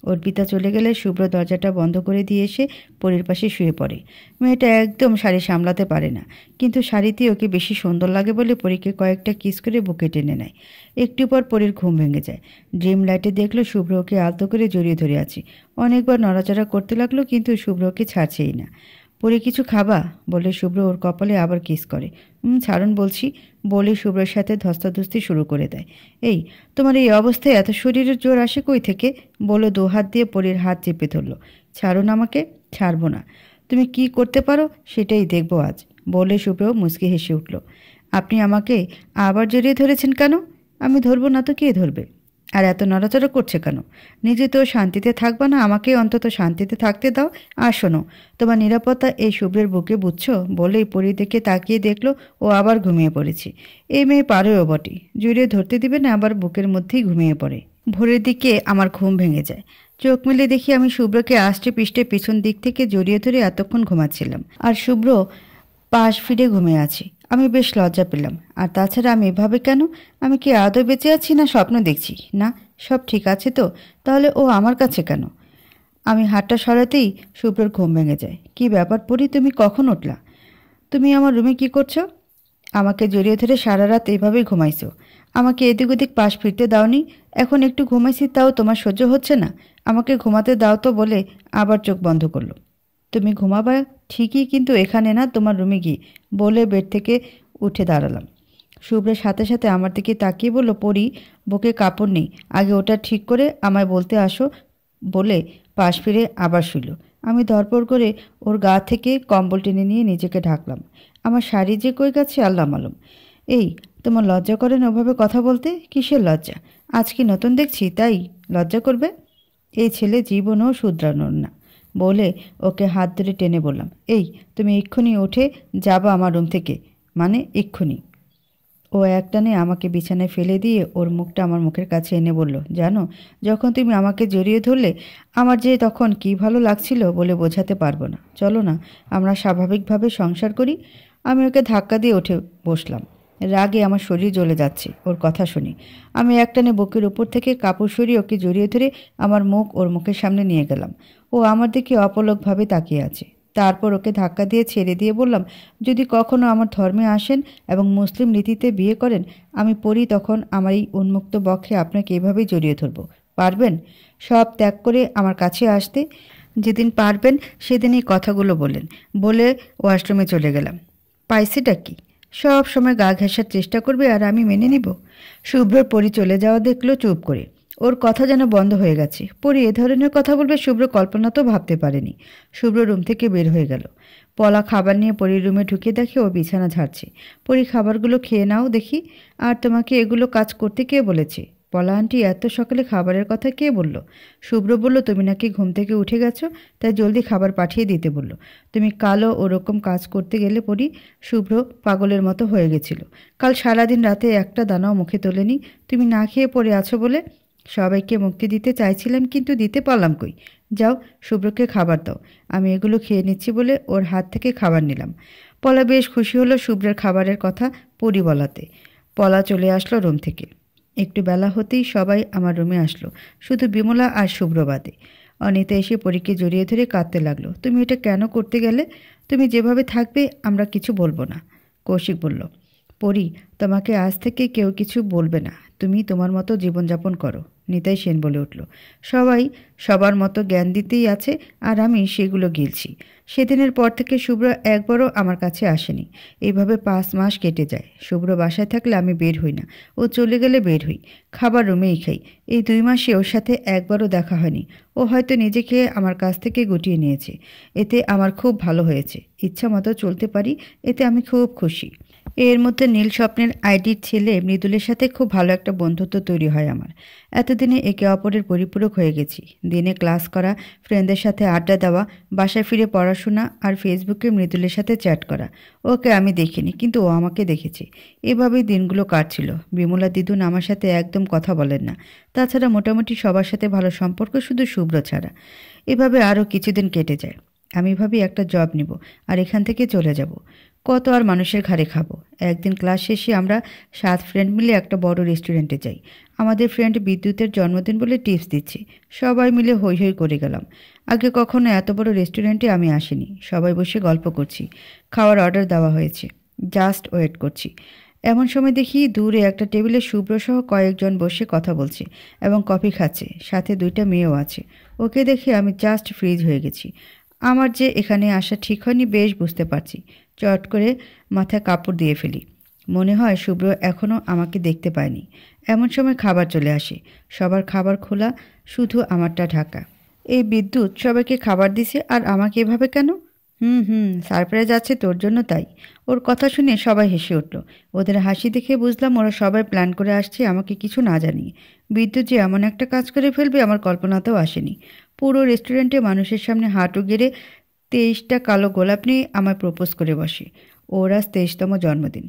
ওর পিতা চলে গেলে শুভ্র দরজাটা বন্ধ করে দিয়ে এসে পরীর পাশে শুয়ে পড়ে। মেয়েটা একদম শাড়ি সামলাতে পারে না, কিন্তু শাড়িতে ওকে বেশি সুন্দর লাগে বলে পরীকে কয়েকটা কিস করে বুকে টেনে নেয়। একটু পর পরীর ঘুম ভেঙে যায়। ড্রিম লাইটে দেখলো শুভ্র ওকে আলতো করে জড়িয়ে ধরে আছে। অনেকবার নড়াচড়া করতে লাগলো, কিন্তু শুভ্র ওকে ছাড়ছেই না। পরী, কিছু খাবা? বলে শুভ্র ওর কপালে আবার কিস করে। ছাড়ুন বলছি, বলে শুভ্রের সাথে ধস্তাধস্তি শুরু করে দেয়। এই, তোমার এই অবস্থায় এত শরীরের জোর আসে কই থেকে? বলে দু হাত দিয়ে পরীর হাত চেপে ধরল। ছাড়ুন আমাকে। ছাড়বো না। তুমি কি করতে পারো সেটাই দেখবো আজ, বলে শুভ্র মুচকি হেসে উঠল। আপনি আমাকে আবার জড়িয়ে ধরেছেন কেন? আমি ধরবো না তো কে ধরবে? আর এত নড়াচড়া করছে কেন? নিজে তো শান্তিতে থাকবা না, আমাকে অন্তত শান্তিতে থাকতে দাও। আর শোনো, তোমার নিরাপত্তা এই শুভ্রের বুকে বুঝছো? বলেই পরি দিকে তাকিয়ে দেখলো ও আবার ঘুমিয়ে পড়েছে। এই মেয়ে পারেও বটে, জড়িয়ে ধরতে দিবে না, আবার বুকের মধ্যেই ঘুমিয়ে পড়ে। ভোরের দিকে আমার ঘুম ভেঙে যায়। চোখ মেলে দেখি আমি শুভ্রকে আষ্টে পিষ্টে পিছন দিক থেকে জড়িয়ে ধরে এতক্ষণ ঘুমাচ্ছিলাম, আর শুভ্র পাশ ফিরে ঘুমিয়ে আছি। আমি বেশ লজ্জা পেলাম। আর তাছাড়া আমি এভাবে কেন? আমি কি আদৌ বেঁচে আছি না স্বপ্ন দেখছি? না, সব ঠিক আছে তো? তাহলে ও আমার কাছে কেন? আমি হাতটা সরাতেই শুভ্রর ঘুম ভেঙে যায়। কি ব্যাপার পরি, তুমি কখন উঠলা? তুমি আমার রুমে কি করছো? আমাকে জড়িয়ে ধরে সারা রাত এইভাবেই ঘুমাইছো। আমাকে এদিক ওদিক পাশ ফিরতে দাওনি। এখন একটু ঘুমাইছি তাও তোমার সহ্য হচ্ছে না? আমাকে ঘুমাতে দাও তো, বলে আবার চোখ বন্ধ করলো। তুমি ঘুমাবা ঠিকই, কিন্তু এখানে না, তোমার রুমে গিয়ে, বলে বেড থেকে উঠে দাঁড়ালাম। শুভ্রের সাথে সাথে আমার দিকে তাকিয়ে বলল, পরি, বুকে কাপড় নেই, আগে ওটা ঠিক করে আমায় বলতে আসো, বলে পাশ ফিরে আবার শুইল। আমি ধরপড় করে ওর গা থেকে কম্বল টেনে নিয়ে নিজেকে ঢাকলাম। আমার শাড়ি যে কই গেছে আল্লাহ মালুম। এই, তোমার লজ্জা করে না ওভাবে কথা বলতে? কিসের লজ্জা? আজ কি নতুন দেখছি তাই লজ্জা করবে? এই ছেলে জীবনও শুধরানোর না, বলে ওকে হাত ধরে টেনে বললাম, এই, তুমি এক্ষুনি উঠে যাবা আমার রুম থেকে, মানে এক্ষুনি। ও একটানে আমাকে বিছানায় ফেলে দিয়ে ওর মুখটা আমার মুখের কাছে এনে বলল, জানো, যখন তুমি আমাকে জড়িয়ে ধরলে আমার যে তখন কি ভালো লাগছিল বলে বোঝাতে পারবো না। চলো না, আমরা স্বাভাবিকভাবে সংসার করি। আমি ওকে ধাক্কা দিয়ে উঠে বসলাম। রাগে আমার শরীর জ্বলে যাচ্ছে ওর কথা শুনি। আমি একটানে বুকের উপর থেকে কাপড় সরিয়ে ওকে জড়িয়ে ধরে আমার মুখ ওর মুখের সামনে নিয়ে গেলাম। ও আমার দিকে অপলকভাবে তাকিয়ে আছে। তারপর ওকে ধাক্কা দিয়ে ছেড়ে দিয়ে বললাম, যদি কখনো আমার ধর্মে আসেন এবং মুসলিম রীতিতে বিয়ে করেন, আমি পড়ি, তখন আমার এই উন্মুক্ত বক্ষে আপনাকে এভাবেই জড়িয়ে ধরব। পারবেন সব ত্যাগ করে আমার কাছে আসতে? যেদিন পারবেন সেদিন এই কথাগুলো বলেন, বলে ওয়াশরুমে চলে গেলাম। পাইছেটা কি? সব সময় গা ঘেঁষার চেষ্টা করবে আর আমি মেনে নিব? শুভ্রর পরি চলে যাওয়া দেখলো চুপ করে। ওর কথা যেন বন্ধ হয়ে গেছে। পরি এ ধরনের কথা বলবে শুভ্র কল্পনাতেও ভাবতে পারেনি। শুভ্র রুম থেকে বের হয়ে গেল। পলা খাবার নিয়ে পরির রুমে ঢুকে দেখে ও বিছানা ঝাড়ছে। পরি, খাবারগুলো খেয়ে নাও দেখি। আর তোমাকে এগুলো কাজ করতে কে বলেছে? পলা আন্টি, এত সকালে খাবারের কথা কে বলল? শুভ্র বলল, তুমি নাকি ঘুম থেকে উঠে গেছো, তাই জলদি খাবার পাঠিয়ে দিতে বলল। তুমি কালও ওরকম কাজ করতে গেলে পরি? শুভ্র পাগলের মতো হয়ে গেছিল। কাল সারাদিন রাতে একটা দানাও মুখে তোলেনি, তুমি না খেয়ে পড়ে আছো বলে। সবাইকে মুক্তি দিতে চাইছিলাম, কিন্তু দিতে পারলাম কই। যাও, শুভ্রকে খাবার দাও। আমি এগুলো খেয়ে নিচ্ছি, বলে ওর হাত থেকে খাবার নিলাম। পলা বেশ খুশি হলো শুভ্রের খাবারের কথা পরি বলাতে। পলা চলে আসলো রুম থেকে। একটু বেলা হতেই সবাই আমার রুমে আসলো, শুধু বিমলা আর শুভ্র বাদে। অনিতা এসে পরীকে জড়িয়ে ধরে কাঁদতে লাগলো। তুমি এটা কেন করতে গেলে? তুমি যেভাবে থাকবে আমরা কিছু বলবো না। কৌশিক বলল, পরি, তোমাকে আজ থেকে কেউ কিছু বলবে না, তুমি তোমার মতো জীবনযাপন করো। নিতাই সেন বলে উঠল, সবাই সবার মতো জ্ঞান দিতেই আছে, আর আমি সেগুলো গিলছি। সেদিনের পর থেকে শুভ্র একবারও আমার কাছে আসেনি। এইভাবে 5 মাস কেটে যায়। শুভ্র বাসায় থাকলে আমি বের হই না, ও চলে গেলে বের হই, খাবার রুমেই খাই। এই 2 মাসে ওর সাথে একবারও দেখা হয়নি। ও হয়তো নিজেকে আমার কাছ থেকে গুটিয়ে নিয়েছে। এতে আমার খুব ভালো হয়েছে, ইচ্ছা মতো চলতে পারি, এতে আমি খুব খুশি। এর মধ্যে নীল স্বপ্নের আইডির ছেলে মৃদুলের সাথে খুব ভালো একটা বন্ধুত্ব তৈরি হয় আমার। এতদিনে একে অপরের পরিপূরক হয়ে গেছি। দিনে ক্লাস করা, ফ্রেন্ডদের সাথে আড্ডা দেওয়া, বাসায় ফিরে পড়াশোনা, আর ফেসবুকে মৃদুলের সাথে চ্যাট করা। ওকে আমি দেখিনি, কিন্তু ও আমাকে দেখেছে। এভাবেই দিনগুলো কাটছিল। বিমলা দিদুন আমার সাথে একদম কথা বলেন না। তাছাড়া মোটামুটি সবার সাথে ভালো সম্পর্ক, শুধু শুভ্র ছাড়া। এভাবে আরও কিছুদিন কেটে যায়। আমি ভাবি একটা জব নিব আর এখান থেকে চলে যাব। কত আর মানুষের ঘাড়ে খাবো। একদিন ক্লাস শেষে আমরা 7 ফ্রেন্ড মিলে একটা বড় রেস্টুরেন্টে যাই। আমাদের ফ্রেন্ড বিদ্যুতের জন্মদিন বলে টিপস দিচ্ছে। সবাই মিলে হৈ হৈ করে গেলাম। আগে কখনো এত বড় রেস্টুরেন্টে আমি আসিনি। সবাই বসে গল্প করছি। খাওয়ার অর্ডার দেওয়া হয়েছে। জাস্ট ওয়েট করছি। এমন সময় দেখি দূরে একটা টেবিলে শুভ্রসহ কয়েকজন বসে কথা বলছে এবং কফি খাচ্ছে, সাথে 2টা মেয়েও আছে। ওকে দেখে আমি জাস্ট ফ্রিজ হয়ে গেছি। আমার যে এখানে আসা ঠিক হয়নি বেশ বুঝতে পারছি। চট করে মাথায় কাপড় দিয়ে ফেলি। মনে হয় শুভ্র এখনও আমাকে দেখতে পায়নি। এমন সময় খাবার চলে আসে। সবার খাবার খোলা, শুধু আমারটা ঢাকা। এই বিদ্যুৎ সবাইকে খাবার দিছে আর আমাকে এভাবে কেন? হুম, সারপ্রাইজ আছে তোর জন্য তাই। ওর কথা শুনে সবাই হেসে উঠল। ওদের হাসি দেখে বুঝলাম ওরা সবাই প্ল্যান করে আসছে আমাকে কিছু না জানিয়ে। বিদ্যুৎ যে এমন একটা কাজ করে ফেলবে আমার কল্পনাতেও আসেনি। পুরো রেস্টুরেন্টে মানুষের সামনে হাঁটু গেড়ে 23টা কালো গোলাপ নিয়ে আমায় প্রপোজ করে বসে। ওর আজ 23তম জন্মদিন।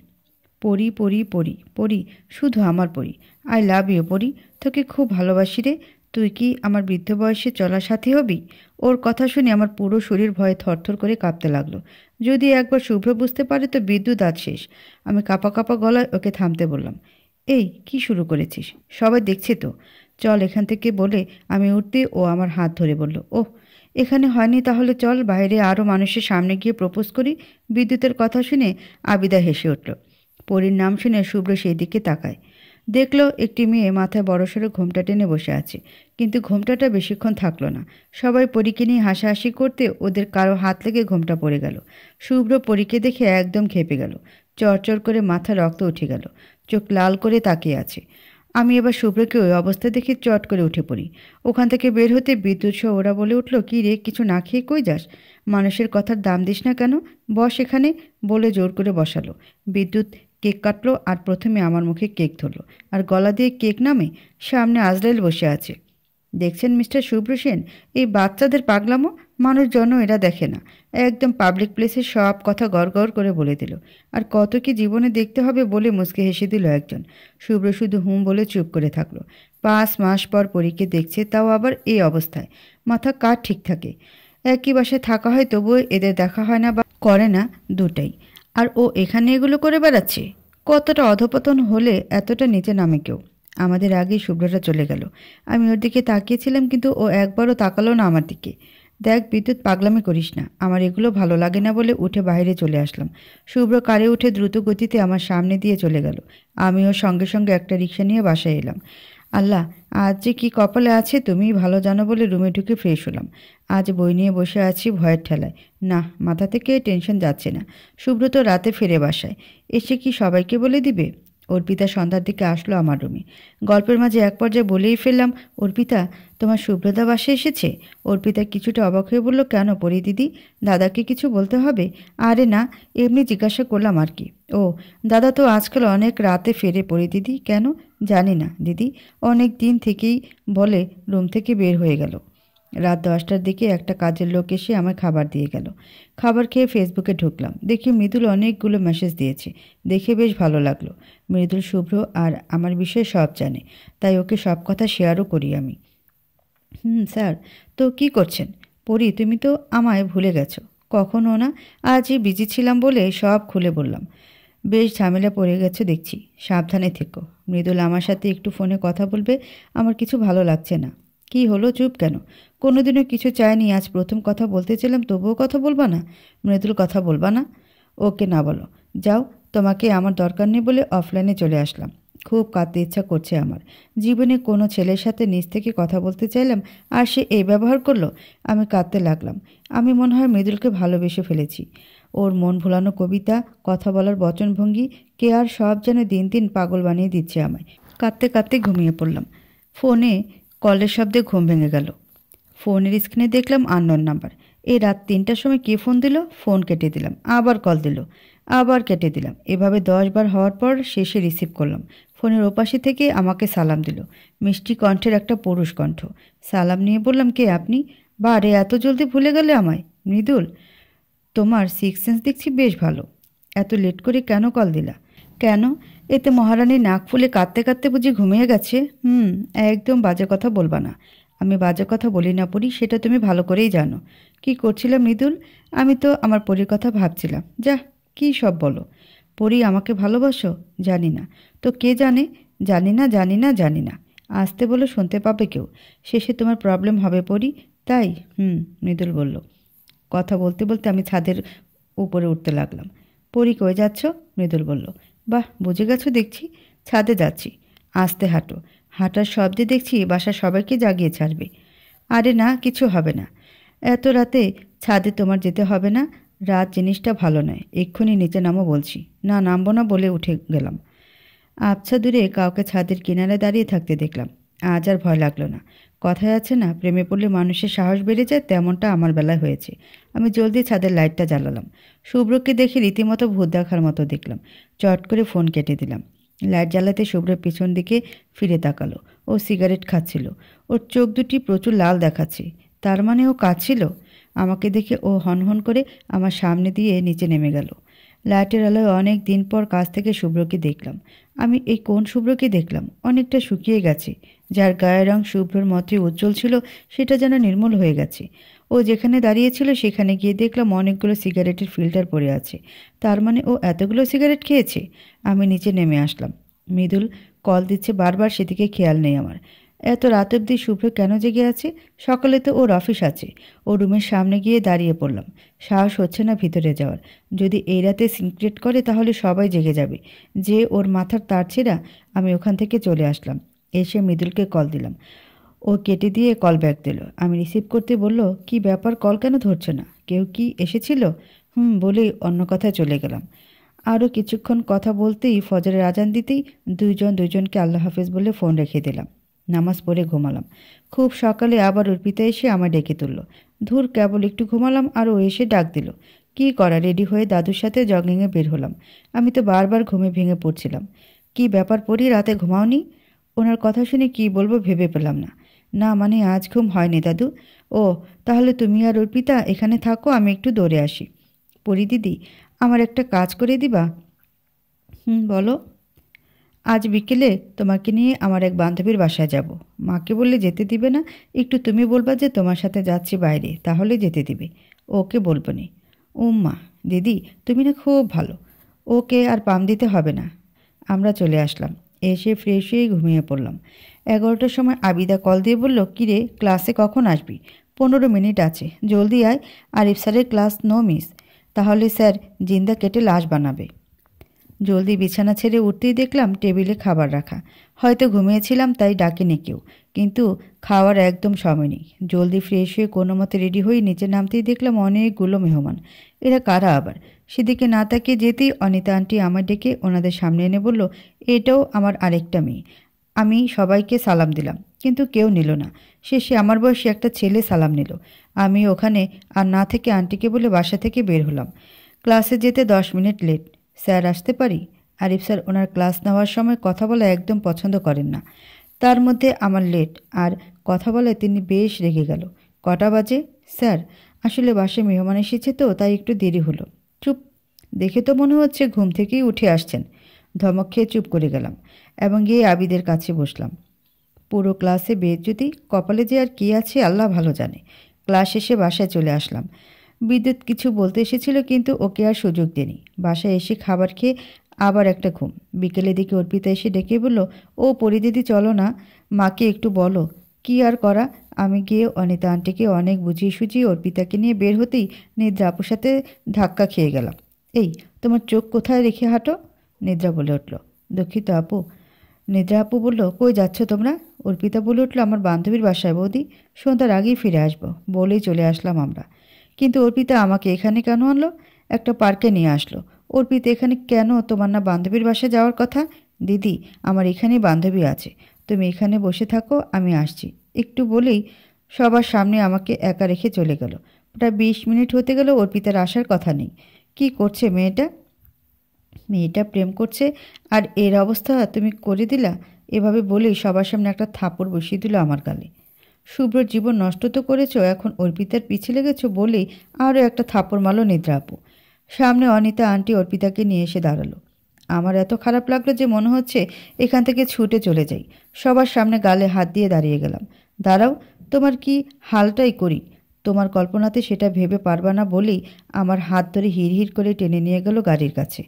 পড়ি পড়ি পড়ি পড়ি, শুধু আমার পড়ি। আই লাভ ইউ পড়ি, তোকে খুব ভালোবাসি রে। তুই কি আমার বৃদ্ধ বয়সে চলার সাথী হবি? ওর কথা শুনে আমার পুরো শরীর ভয়ে থরথর করে কাঁপতে লাগলো। যদি একবার শুভ্র বুঝতে পারে তো বিদ্যুৎ আজ শেষ। আমি কাঁপা কাঁপা গলায় ওকে থামতে বললাম। এই কি শুরু করেছিস? সবাই দেখছে তো। চল এখান থেকে বলে আমি উঠতে ও আমার হাত ধরে বলল, ওহ এখানে হয়নি তাহলে চল বাইরে আরও মানুষের সামনে গিয়ে প্রপোজ করি। বিদ্যুতের কথা শুনে আবিদা হেসে উঠল। পরীর নাম শুনে শুভ্র সেই দিকে তাকায়। দেখল একটি মেয়ে মাথায় বড়সড় ঘোমটা টেনে বসে আছে, কিন্তু ঘোমটাটা বেশিক্ষণ থাকলো না। সবাই পরীকে নিয়ে হাসাহাসি করতে ওদের কারো হাত লেগে ঘোমটা পড়ে গেল। শুভ্র পরীকে দেখে একদম খেপে গেল। চরচর করে মাথা রক্ত উঠে গেল, চোখ লাল করে তাকিয়ে আছে। আমি এবার শুভ্রকে ওই অবস্থা দেখে চট করে উঠে পড়ি। ওখান থেকে বের হতে বিদ্যুৎ সহ ওরা বলে উঠল, কী রে কিছু না খেয়ে কই যাস? মানুষের কথার দাম দিস না কেন? বস এখানে, বলে জোর করে বসালো। বিদ্যুৎ কেক কাটলো আর প্রথমে আমার মুখে কেক ধরলো আর গলা দিয়ে কেক নামে। সামনে আজরাইল বসে আছে। দেখছেন মিস্টার শুভ্র সেন, এই বাচ্চাদের পাগলামো মানুষজন এরা দেখে না। একদম পাবলিক প্লেসে সব কথা গড় করে বলে দিল। আর কত কি জীবনে দেখতে হবে বলে মুচকে হেসে দিল একজন। শুভ্র শুধু হুম বলে চুপ করে থাকলো। 5 মাস পর পরীকে দেখছে, তাও আবার এই অবস্থায়। মাথা কার ঠিক থাকে? একই বাসায় থাকা হয় তবুও এদের দেখা হয় না বা করে না, দুটাই। আর ও এখানে এগুলো করে বেড়াচ্ছে। কতটা অধপতন হলে এতটা নিচে নামে কেউ? আমাদের আগেই শুভ্রটা চলে গেল। আমি ওর দিকে তাকিয়েছিলাম কিন্তু ও একবারও তাকালো না আমার দিকে। দেখ বিদ্যুৎ, পাগলামি করিস না। আমার এগুলো ভালো লাগে না বলে উঠে বাইরে চলে আসলাম। শুভ্র কারে উঠে দ্রুত গতিতে আমার সামনে দিয়ে চলে গেল। আমিও সঙ্গে সঙ্গে একটা রিক্সা নিয়ে বাসায় এলাম। আল্লাহ, আজ যে কী কপালে আছে তুমিই ভালো জানো বলে রুমে ঢুকে ফ্রেশ হলাম। আজ বই নিয়ে বসে আছি ভয়ের ঠেলায়। না, মাথা থেকে টেনশন যাচ্ছে না। সুব্রত রাতে ফিরে বাসায় এসে কি সবাইকে বলে দিবে? অর্পিতা সন্ধ্যার দিকে আসলো আমার রুমে। গল্পের মাঝে এক পর্যায়ে বলেই ফেললাম, অর্পিতা তোমার সুব্রতা বাসায় এসেছে। অর্পিতা কিছুটা অবাক হয়ে বলল, কেন পরি দিদি, দাদাকে কিছু বলতে হবে? আরে না, এমনি জিজ্ঞাসা করলাম আর কি। ও দাদা তো আজকাল অনেক রাতে ফেরে পরি দিদি, কেন? জানি না দিদি, অনেক দিন থেকেই বলে রুম থেকে বের হয়ে গেল। রাত 10টার দিকে একটা কাজের লোক এসে আমায় খাবার দিয়ে গেল। খাবার খেয়ে ফেসবুকে ঢুকলাম, দেখি মৃদুল অনেকগুলো মেসেজ দিয়েছে। দেখে বেশ ভালো লাগলো। মৃদুল শুভ্র আর আমার বিষয়ে সব জানে, তাই ওকে সব কথা শেয়ারও করি আমি। স্যার, তো কি করছেন? পরি তুমি তো আমায় ভুলে গেছো। কখনো না, আজই বিজি ছিলাম বলে সব খুলে বললাম। বেশ ঝামেলা পড়ে গেছে দেখছি, সাবধানে থেকো। মৃদুল আমার সাথে একটু ফোনে কথা বলবে, আমার কিছু ভালো লাগছে না। কি হলো, চুপ কেন? কোনোদিনও কিছু চাইনি, আজ প্রথম কথা বলতে চাইলাম তবুও কথা বলবা না? মৃদুল, কথা বলবা না? ওকে না বলো, যাও। তোমাকে আমার দরকার নেই বলে অফলাইনে চলে আসলাম। খুব কাঁদতে ইচ্ছা করছে আমার। জীবনে কোনো ছেলের সাথে নিজ থেকে কথা বলতে চাইলাম আর সে এই ব্যবহার করলো। আমি কাঁদতে লাগলাম। আমি মনে হয় মৃদুলকে ভালোবেসে ফেলেছি। ওর মন ভোলানো কবিতা, কথা বলার বচনভঙ্গি, কে আর সব যেন দিন দিন পাগল বানিয়ে দিচ্ছে আমায়। কাঁদতে কাঁদতে ঘুমিয়ে পড়লাম। ফোনে কলের শব্দে ঘুম ভেঙে গেল। ফোনের স্ক্রিনে দেখলাম আননোন নাম্বার। এই রাত 3টার সময় কে ফোন দিল? ফোন কেটে দিলাম, আবার কল দিল, আবার কেটে দিলাম। এভাবে 10 বার হওয়ার পর শেষে রিসিভ করলাম। ফোনের ওপাশে থেকে আমাকে সালাম দিল। মিষ্টি কণ্ঠের একটা পুরুষ কণ্ঠ। সালাম নিয়ে বললাম, কে আপনি? বারে এত জলদি ভুলে গেলে আমায়? মৃদুল, তোমার সিক্স সেন্স দেখছি বেশ ভালো। এত লেট করে কেন কল দিলা? কেন? এতে মহারানী নাক ফুলে কাঁদতে কাঁদতে বুঝি ঘুমিয়ে গেছে? একদম বাজে কথা বলবা না। আমি বাজে কথা বলি না পড়ি, সেটা তুমি ভালো করেই জানো। কি করছিলাম মৃদুল? আমি তো আমার পরীর কথা ভাবছিলাম। যা, কি সব বলো। পরী আমাকে ভালোবাসো? জানি না। তো কে জানে? জানি না জানি না জানি না। আসতে বলে শুনতে পাবে কেউ। শেষে তোমার প্রবলেম হবে পরী, তাই? মৃদুল বলল। কথা বলতে বলতে আমি ছাদের উপরে উঠতে লাগলাম। পরী, কই যাচ্ছ? মৃদুল বলল। বাহ, বুঝে গেছো দেখছি। ছাদে যাচ্ছি। আস্তে হাঁটো। হাঁটার শব্দে দেখছি বাসার সবাইকে জাগিয়ে ছাড়বে। আরে না, কিছু হবে না। এত রাতে ছাদে তোমার যেতে হবে না। রাত জিনিসটা ভালো নয়, এক্ষুনি নিচে নামো বলছি। না, নামবো না বলে উঠে গেলাম। আবছা দূরে কাউকে ছাদের কিনারে দাঁড়িয়ে থাকতে দেখলাম। আজ আর ভয় লাগলো না। কথায় আছে না, প্রেমে পড়লে মানুষের সাহস বেড়ে যায়, তেমনটা আমার বেলায় হয়েছে। আমি জলদি ছাদের লাইটটা জ্বালালাম। শুভ্রকে দেখে রীতিমতো ভূত দেখার মতো দেখলাম। চট করে ফোন কেটে দিলাম। লাইট জ্বালাতে শুভ্রের পিছন দিকে ফিরে তাকালো। ও সিগারেট খাচ্ছিল। ওর চোখ দুটি প্রচুর লাল দেখাচ্ছে। তার মানে ও কাঁদছিল। আমাকে দেখে ও হনহন করে আমার সামনে দিয়ে নিচে নেমে গেল। লাইটের আলোয় অনেক দিন পর কাছ থেকে শুভ্রকে দেখলাম। আমি এই কোন শুভ্রকে দেখলাম? অনেকটা শুকিয়ে গেছে। যার গায়ের রং শুভ্রর মতোই উজ্জ্বল ছিল, সেটা যেন নির্মূল হয়ে গেছে। ও যেখানে দাঁড়িয়েছিল সেখানে গিয়ে দেখলাম অনেকগুলো সিগারেটের ফিল্টার পড়ে আছে। তার মানে ও এতগুলো সিগারেট খেয়েছে। আমি নিচে নেমে আসলাম। মৃদুল কল দিচ্ছে বারবার, সেদিকে খেয়াল নেই আমার। এত রাত অবধি শুভ্র কেন জেগে আছে? সকালে তো ওর অফিস আছে। ও রুমের সামনে গিয়ে দাঁড়িয়ে পড়লাম। সাহস হচ্ছে না ভিতরে যাওয়ার। যদি এই রাতে সিনক্রেট করে তাহলে সবাই জেগে যাবে। যে ওর মাথার তার ছেঁড়া। আমি ওখান থেকে চলে আসলাম। এসে মৃদুলকে কল দিলাম। ও কেটে দিয়ে কল ব্যাক দিল। আমি রিসিভ করতে বলল, কি ব্যাপার, কল কেন ধরছে না? কেউ কি এসেছিল? বলেই অন্য কথায় চলে গেলাম। আরও কিছুক্ষণ কথা বলতেই ফজরের আজান দিতেই দুজনকে আল্লাহ হাফেজ বলে ফোন রেখে দিলাম। নামাজ পড়ে ঘুমালাম। খুব সকালে আবার অর্পিতা এসে আমার ডেকে তুলল। ধুর, কেবল একটু ঘুমালাম আর ও এসে ডাক দিল। কি করা, রেডি হয়ে দাদুর সাথে জগিংয়ে বের হলাম। আমি তো বারবার ঘুমে ভেঙে পড়ছিলাম। কি ব্যাপার পড়ি, রাতে ঘুমাওনি? ওনার কথা শুনে কি বলবো ভেবে পেলাম না। না মানে আজ ঘুম হয়নি দাদু। ও, তাহলে তুমি আর অর্পিতা এখানে থাকো, আমি একটু দৌড়ে আসি। পরি দিদি, আমার একটা কাজ করে দিবা? বলো। আজ বিকেলে তোমাকে নিয়ে আমার এক বান্ধবীর বাসায় যাব। মাকে বললে যেতে দিবে না। একটু তুমি বলবা যে তোমার সাথে যাচ্ছি বাইরে, তাহলে যেতে দিবে। ওকে বলবো নি। মা, দিদি তুমি না খুব ভালো। ওকে আর পাম দিতে হবে না। আমরা চলে আসলাম। এসে ফ্রেশ হয়ে ঘুমিয়ে পড়লাম। 11টার সময় আবিদা কল দিয়ে বলল, কিরে ক্লাসে কখন আসবি? 15 মিনিট আছে, জলদি আয়। আরিফ স্যারের ক্লাস নো মিস। তাহলে স্যার জিন্দা কেটে লাশ বানাবে। জলদি বিছানা ছেড়ে উঠতেই দেখলাম টেবিলে খাবার রাখা। হয়তো ঘুমিয়েছিলাম তাই ডাকেনি কেউ, কিন্তু খাওয়ার একদম সময় নেই। জলদি ফ্রেশ হয়ে কোনো মতে রেডি হয়ে নিচে নামতেই দেখলাম অনেকগুলো মেহমান। এরা কারা আবার? সেদিকে না তাকিয়ে যেতেই অনিতা আন্টি আমার ডেকে ওনাদের সামনে এনে বলল, এটাও আমার আরেকটা মেয়ে। আমি সবাইকে সালাম দিলাম, কিন্তু কেউ নিল না। শেষে আমার বয়সী একটা ছেলে সালাম নিল। আমি ওখানে আর না থেকে আন্টিকে বলে বাসা থেকে বের হলাম। ক্লাসে যেতে 10 মিনিট লেট। স্যার আসতে পারি? আরিফ স্যার ওনার ক্লাস নেওয়ার সময় কথা বলা একদম পছন্দ করেন না। তার মধ্যে আমার লেট আর কথা বলায় তিনি বেশ রেগে গেল। কটা বাজে? স্যার, আসলে বাসায় মেহমান এসেছে তো তাই একটু দেরি হলো। চুপ, দেখে তো মনে হচ্ছে ঘুম থেকেই উঠে আসছেন। ধমক খেয়ে চুপ করে গেলাম এবং গিয়ে আবিদের কাছে বসলাম। পুরো ক্লাসে বেজ্জতি, কপালে যে আর কি আছে আল্লাহ ভালো জানে। ক্লাস শেষে বাসায় চলে আসলাম। বিদ্যুৎ কিছু বলতে এসেছিল কিন্তু ওকে আর সুযোগ দেনি। বাসায় এসে খাবার খেয়ে আবার একটা ঘুম। বিকেলের দিকে অর্পিতা এসে ডেকে বলল, ও পরিদিদি চলো না, মাকে একটু বলো। কি আর করা, আমি গিয়ে অনিতা আন্টিকে অনেক বুঝিয়ে সুঝিয়ে অর্পিতাকে নিয়ে বের হতেই নিদ্রা আপুর সাথে ধাক্কা খেয়ে গেলাম। এই, তোমার চোখ কোথায় রেখে হাঁটো? নিদ্রা বলে উঠল। দুঃখিত আপু। নিদ্রা আপু বলল, কই যাচ্ছ তোমরা? অর্পিতা বলে উঠল, আমার বান্ধবীর বাসায় বৌদি, সন্ধ্যার আগেই ফিরে আসবো। বলেই চলে আসলাম আমরা। কিন্তু অর্পিতা আমাকে এখানে কেন আনলো? একটা পার্কে নিয়ে আসলো। অর্পিতা এখানে কেন? তোমার না বান্ধবীর বাসায় যাওয়ার কথা? দিদি, আমার এখানেই বান্ধবী আছে। তুমি এখানে বসে থাকো, আমি আসছি। একটু বলেই সবার সামনে আমাকে একা রেখে চলে গেল। প্রায় 20 মিনিট হতে গেল, অর্পিতার আসার কথা নেই। কি করছে মেয়েটা? মেয়েটা প্রেম করছে আর এর অবস্থা তুমি করে দিলা? এভাবে বলেই সবার সামনে একটা থাপড় বসিয়ে দিল আমার গালে। শুভ্রর জীবন নষ্ট তো করেছো, এখন অর্পিতার পিছে লেগেছো বলেই আরও একটা থাপড় মারল নিদ্রা আপু। সামনে অনিতা আন্টি অর্পিতাকে নিয়ে এসে দাঁড়ালো। আমার এত খারাপ লাগলো যে মনে হচ্ছে এখান থেকে ছুটে চলে যাই। সবার সামনে গালে হাত দিয়ে দাঁড়িয়ে গেলাম। দাঁড়াও, তোমার কি হালটাই করি। তোমার কল্পনাতে সেটা ভেবে পারবা না বলেই আমার হাত ধরে হিড় হিড় করে টেনে নিয়ে গেল গাড়ির কাছে।